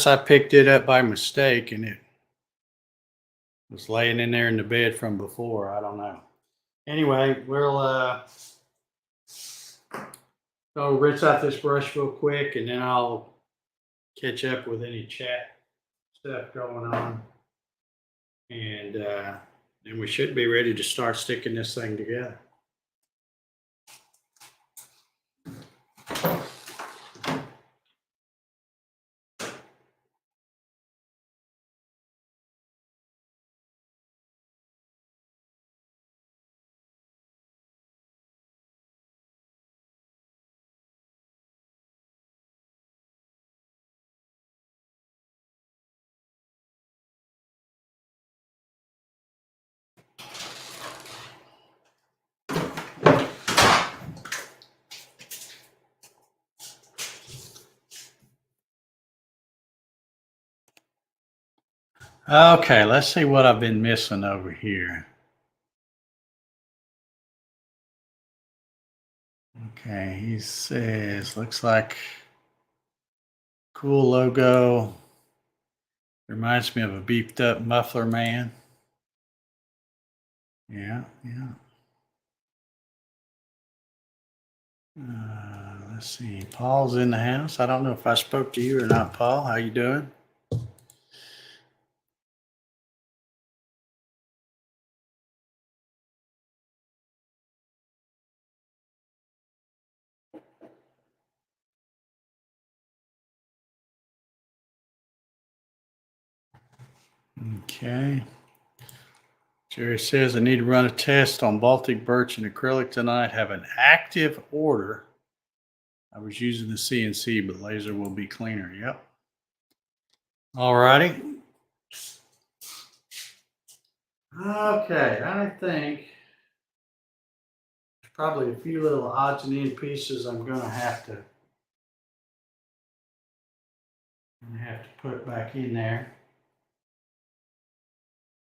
I picked it up by mistake and it was laying in there in the bed from before. I don't know. Anyway, we'll go rinse out this brush real quick and then I'll catch up with any chat stuff going on. And then we should be ready to start sticking this thing together. Okay, let's see what I've been missing over here. Okay, he says, looks like cool logo. Reminds me of a beefed up muffler man. Yeah. Let's see. Paul's in the house. I don't know if I spoke to you or not, Paul. How you doing? Okay. Jerry says I need to run a test on Baltic birch and acrylic tonight. Have an active order. I was using the CNC, but laser will be cleaner. Yep. All righty. Okay, I think there's probably a few little odds and end pieces I'm going to have to put back in there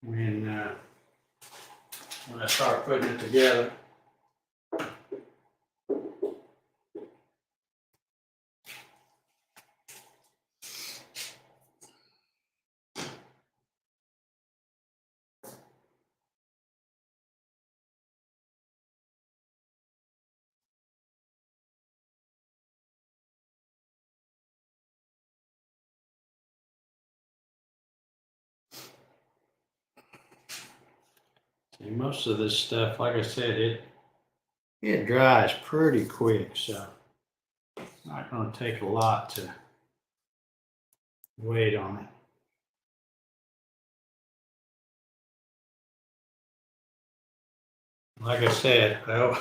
when I start putting it together. See, most of this stuff, like I said, it dries pretty quick, so it's not going to take a lot to wait on it. Like I said, I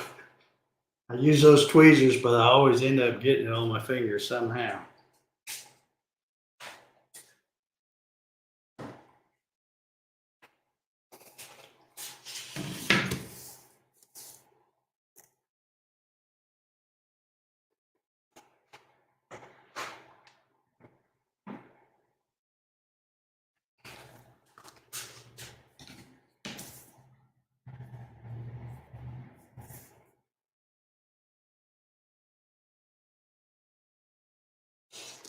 use those tweezers, but I always end up getting it on my fingers somehow.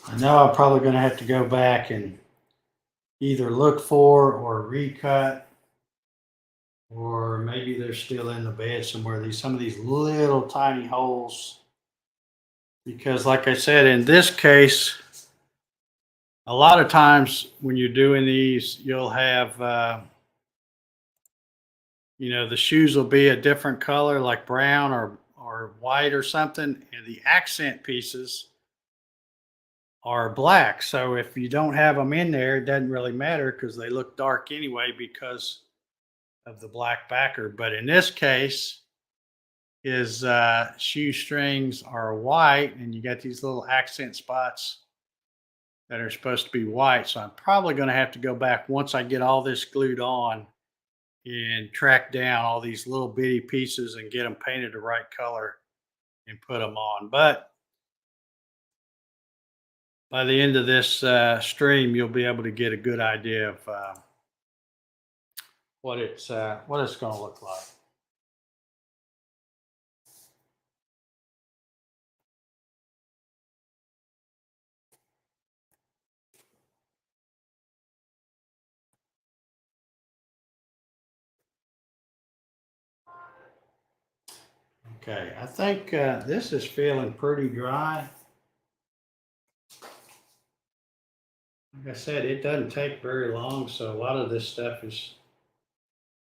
I know I'm probably going to have to go back and either look for or recut, or maybe they're still in the bed somewhere. Some of these little tiny holes Because like I said, in this case, a lot of times when you're doing these, you'll have, the shoes will be a different color, like brown or white or something, and the accent pieces are black. So if you don't have them in there, it doesn't really matter because they look dark anyway because of the black backer. But in this case, his shoestrings are white, and you got these little accent spots that are supposed to be white. So I'm probably going to have to go back once I get all this glued on and track down all these little bitty pieces and get them painted the right color and put them on. But by the end of this stream, you'll be able to get a good idea of what it's going to look like. Okay, I think this is feeling pretty dry. Like I said, it doesn't take very long, so a lot of this stuff is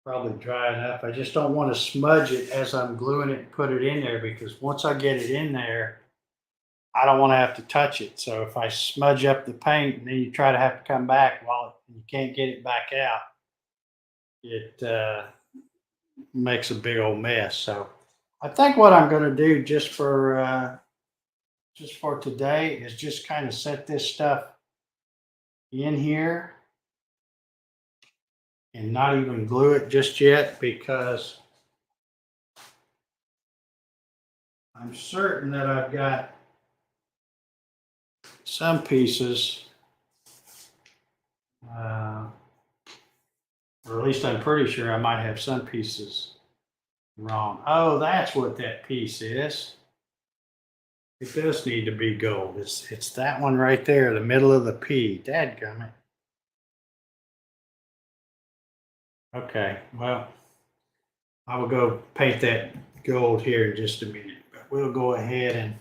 probably dry enough. I just don't want to smudge it as I'm gluing it and put it in there, because once I get it in there, I don't want to have to touch it. So if I smudge up the paint and then you try to have to come back while you can't get it back out, it makes a big old mess. So I think what I'm going to do just for today is just kind of set this stuff in here and not even glue it just yet, because I'm certain that I've got some pieces, or at least I'm pretty sure I might have some pieces wrong. Oh, that's what that piece is. It does need to be gold. It's that one right there, the middle of the P. Dadgummit. Okay, well, I will go paint that gold here in just a minute, but we'll go ahead and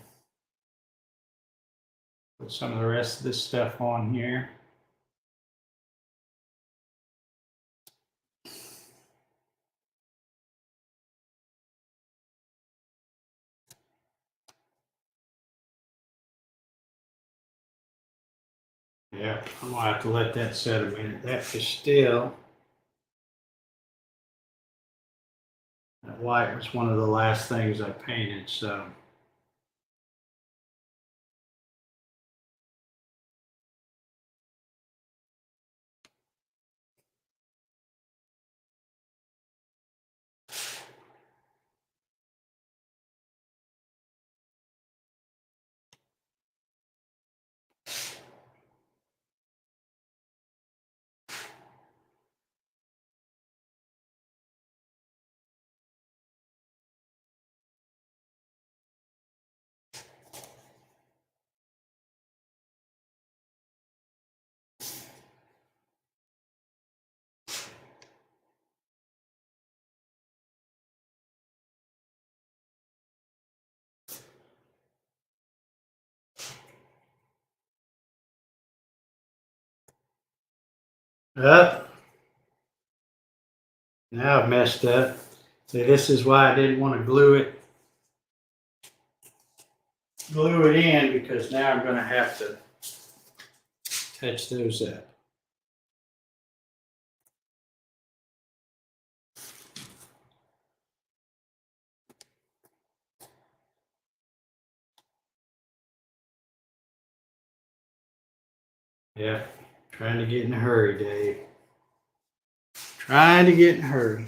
put some of the rest of this stuff on here. Yeah, I'm gonna have to let that set a minute. That is still, that white was one of the last things I painted, so. Up. Now I've messed up. See, this is why I didn't want to glue it in, because now I'm going to have to touch those up. Yeah, trying to get in a hurry, Dave. Trying to get in a hurry.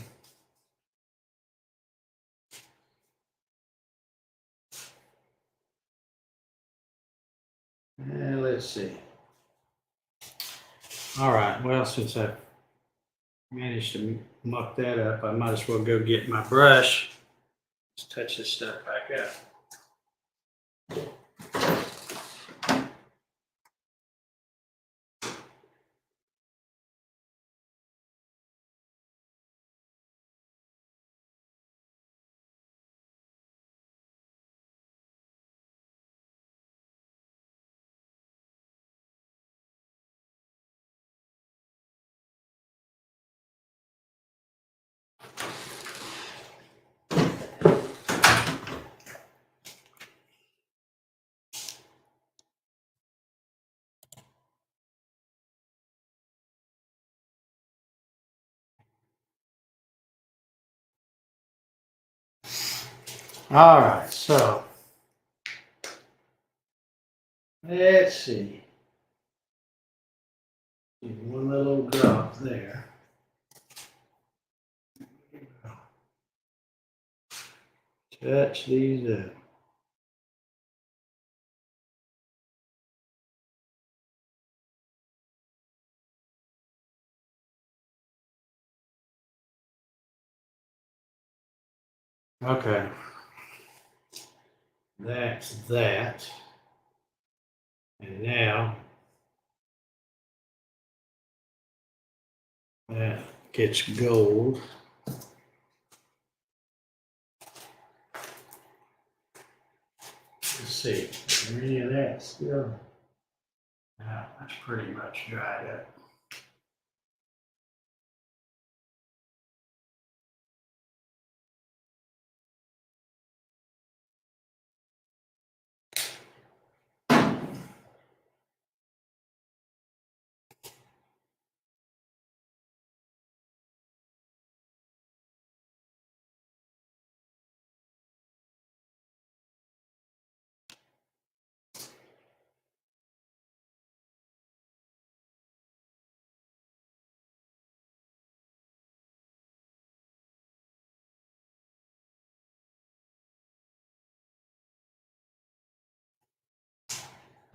Let's see. All right, well, since I managed to muck that up, I might as well go get my brush. Let's touch this stuff back up. All right, so let's see. One little drop there. Touch these up. Okay. That's that. And now that gets gold. Let's see. Is there any of that still? No, that's pretty much dried up.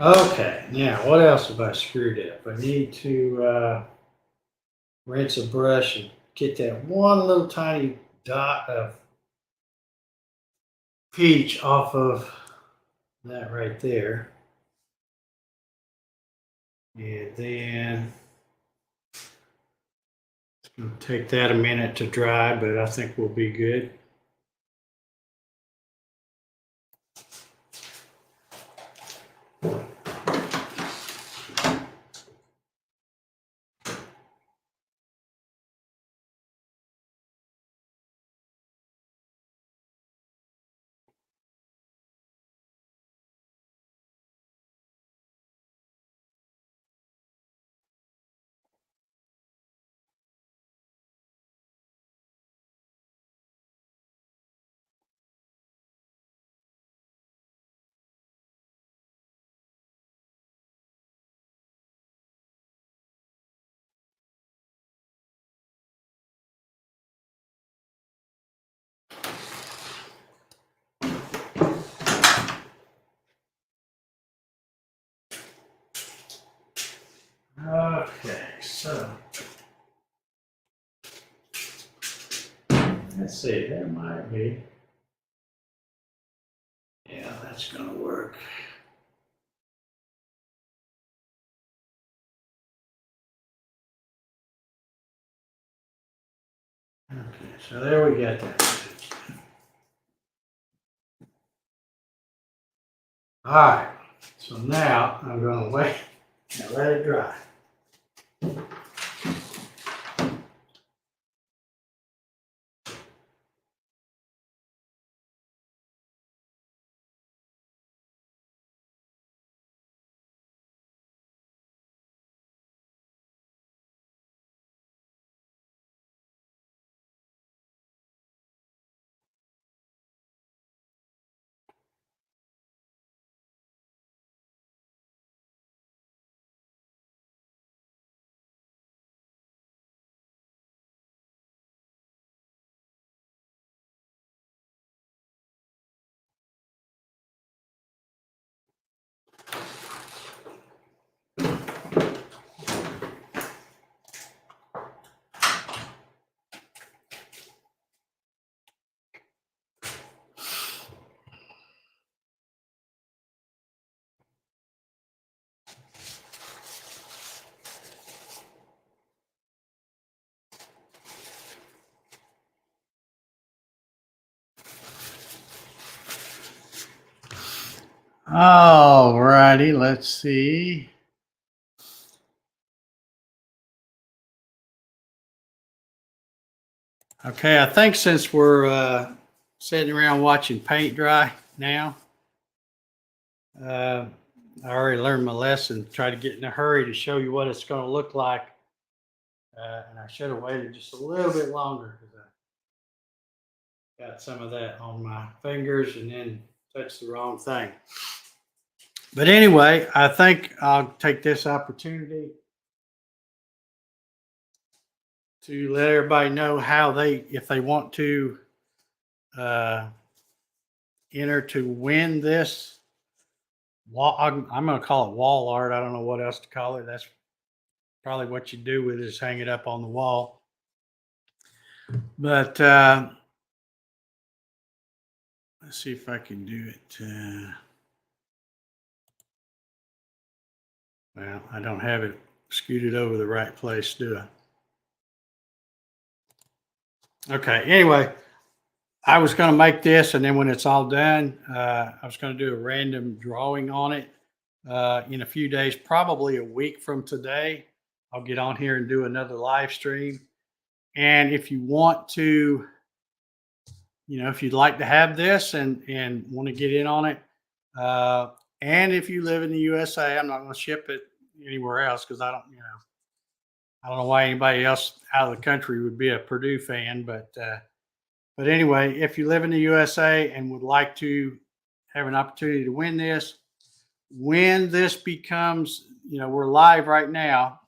Okay, now what else have I screwed up? I need to rinse a brush and get that one little tiny dot of peach off of that right there. And then it's going to take that a minute to dry, but I think we'll be good. Okay, so let's see, there might be. Yeah, that's going to work. Okay, so there we got that. All right, so now I'm going to wait and let it dry. All righty, let's see. Okay, I think since we're sitting around watching paint dry now, I already learned my lesson. Try to get in a hurry to show you what it's going to look like. And I should have waited just a little bit longer because Got some of that on my fingers and then touched the wrong thing. But anyway, I think I'll take this opportunity to let everybody know how if they want to enter to win this wall. I'm going to call it wall art. I don't know what else to call it. That's probably what you do with it, is hang it up on the wall. But let's see if I can do it. Well, I don't have it scooted over the right place, do I? Okay, anyway, I was going to make this, and then when it's all done, I was going to do a random drawing on it in a few days, probably a week from today. I'll get on here and do another live stream. And if you want to, if you'd like to have this and want to get in on it, and if you live in the USA, I'm not going to ship it anywhere else because I don't know why anybody else out of the country would be a Purdue fan, but anyway, if you live in the USA and would like to have an opportunity to win this, when this becomes, we're live right now,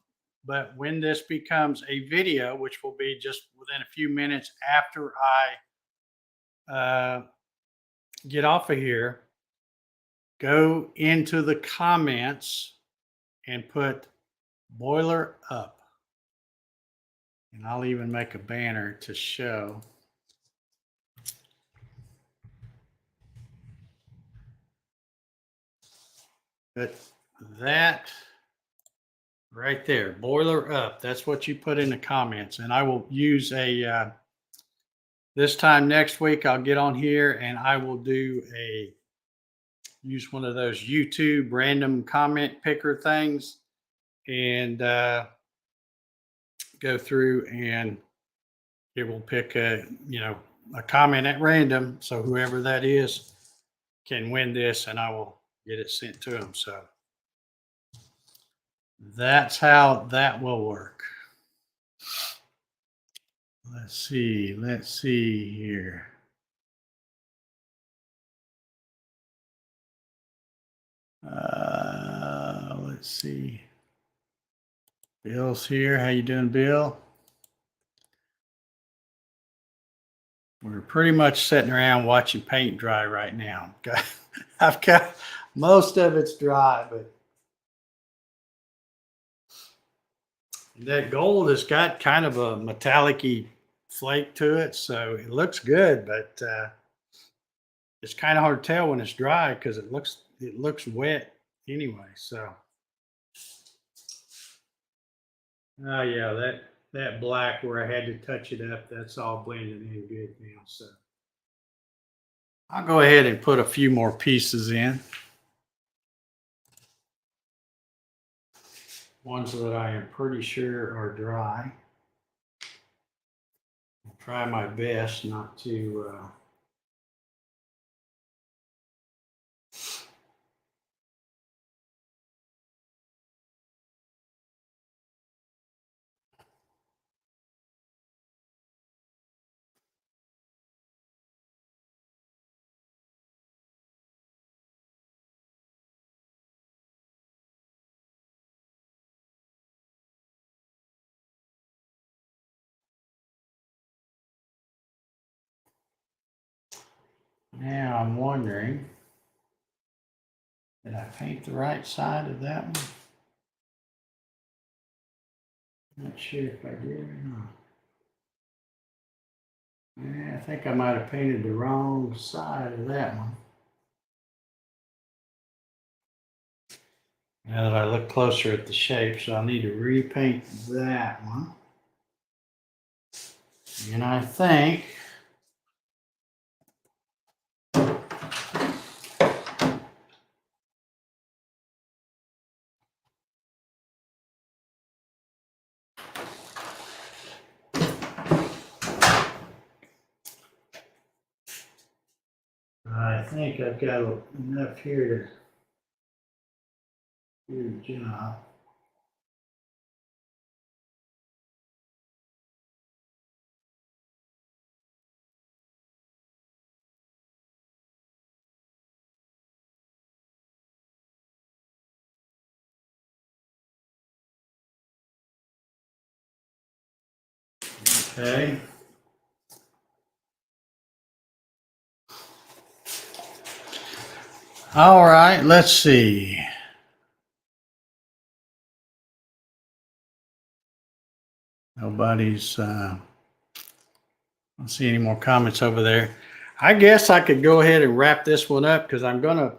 but when this becomes a video, which will be just within a few minutes after I get off of here, go into the comments and put boiler up. And I'll even make a banner to show. But that right there, boiler up, that's what you put in the comments. And I will use this time next week, I'll get on here and I will use one of those YouTube random comment picker things and go through, and it will pick a comment at random. So whoever that is can win this, and I will get it sent to them. So that's how that will work. Let's see here. Let's see. Bill's here. How you doing, Bill? We're pretty much sitting around watching paint dry right now. I've got most of it's dry, but that gold has got kind of a metallic-y flake to it, so it looks good, but it's kind of hard to tell when it's dry because it looks wet anyway. So, oh yeah, that black where I had to touch it up, that's all blended in good now. So I'll go ahead and put a few more pieces in. Ones that I am pretty sure are dry. I'll try my best not to now I'm wondering, did I paint the right side of that one? Not sure if I did or not. Yeah, I think I might have painted the wrong side of that one. Now that I look closer at the shape, so I'll need to repaint that one. And I think I've got enough here to do the job. Okay. All right, let's see. Nobody's, I don't see any more comments over there. I guess I could go ahead and wrap this one up because I'm going to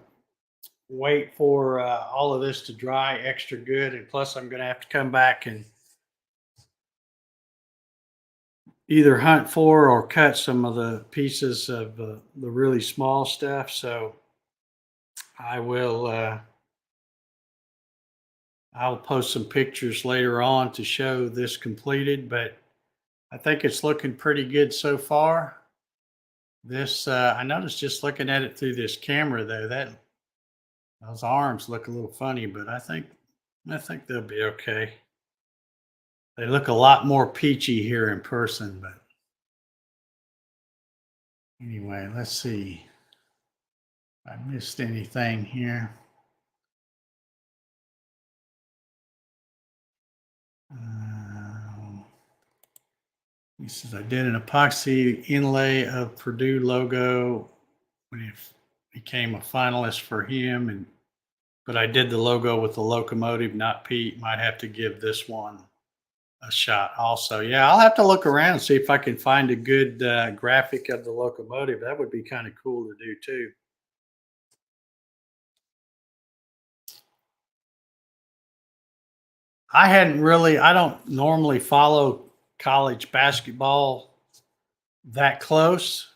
wait for all of this to dry extra good. And plus, I'm going to have to come back and either hunt for or cut some of the pieces of the really small stuff. So I will, I'll post some pictures later on to show this completed, but I think it's looking pretty good so far. This, I noticed just looking at it through this camera though, that those arms look a little funny, but I think they'll be okay. They look a lot more peachy here in person, but anyway, let's see if I missed anything here. He says, I did an epoxy inlay of Purdue logo when it became a finalist for him, but I did the logo with the locomotive, not Pete. Might have to give this one a shot also. Yeah, I'll have to look around and see if I can find a good graphic of the locomotive. That would be kind of cool to do too. I don't normally follow college basketball that close.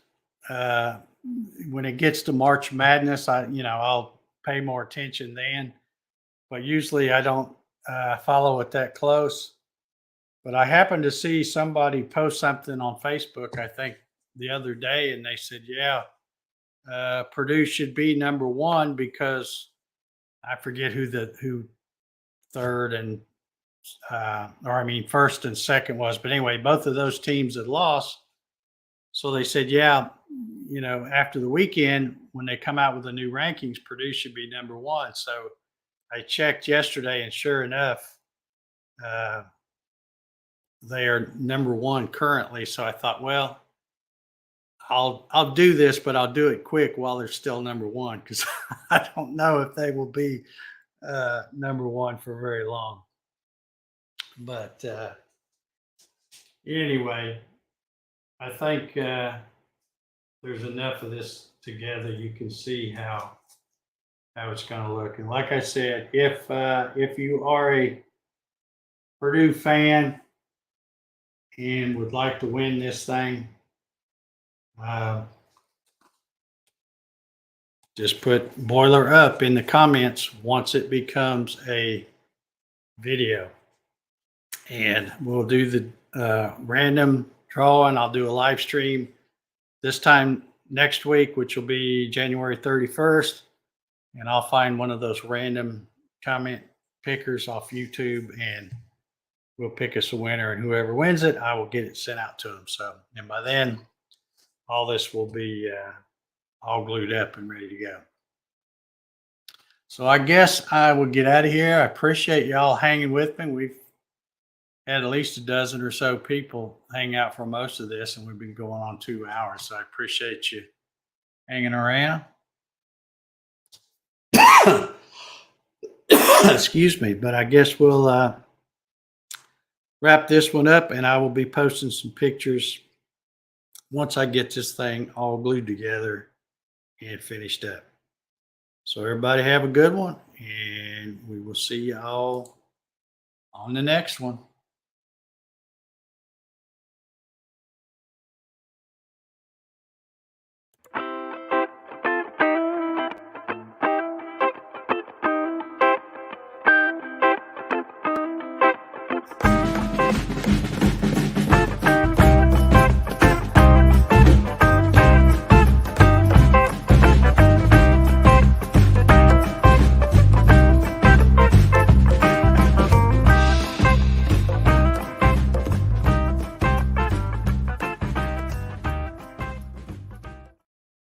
When it gets to March Madness, I'll pay more attention then. But usually I don't follow it that close. But I happened to see somebody post something on Facebook, I think the other day, and they said, yeah, Purdue should be number one because I forget who third and first and second was, but anyway, both of those teams had lost. So they said, yeah, after the weekend, when they come out with the new rankings, Purdue should be number one. So I checked yesterday, and sure enough, they are number one currently. So I thought, well, I'll do this, but I'll do it quick while they're still number one because I don't know if they will be number one for very long. But anyway, I think there's enough of this together. You can see how it's going to look. And like I said, if you are a Purdue fan and would like to win this thing, just put boiler up in the comments once it becomes a video. And we'll do the random draw, and I'll do a live stream this time next week, which will be January 31st. And I'll find one of those random comment pickers off YouTube, and we'll pick us a winner. And whoever wins it, I will get it sent out to them. So, and by then, all this will be all glued up and ready to go. So I guess I will get out of here. I appreciate y'all hanging with me. We've had at least a dozen or so people hang out for most of this, and we've been going on 2 hours. So I appreciate you hanging around. Excuse me, but I guess we'll wrap this one up, and I will be posting some pictures once I get this thing all glued together and finished up. So everybody have a good one, and we will see y'all on the next one.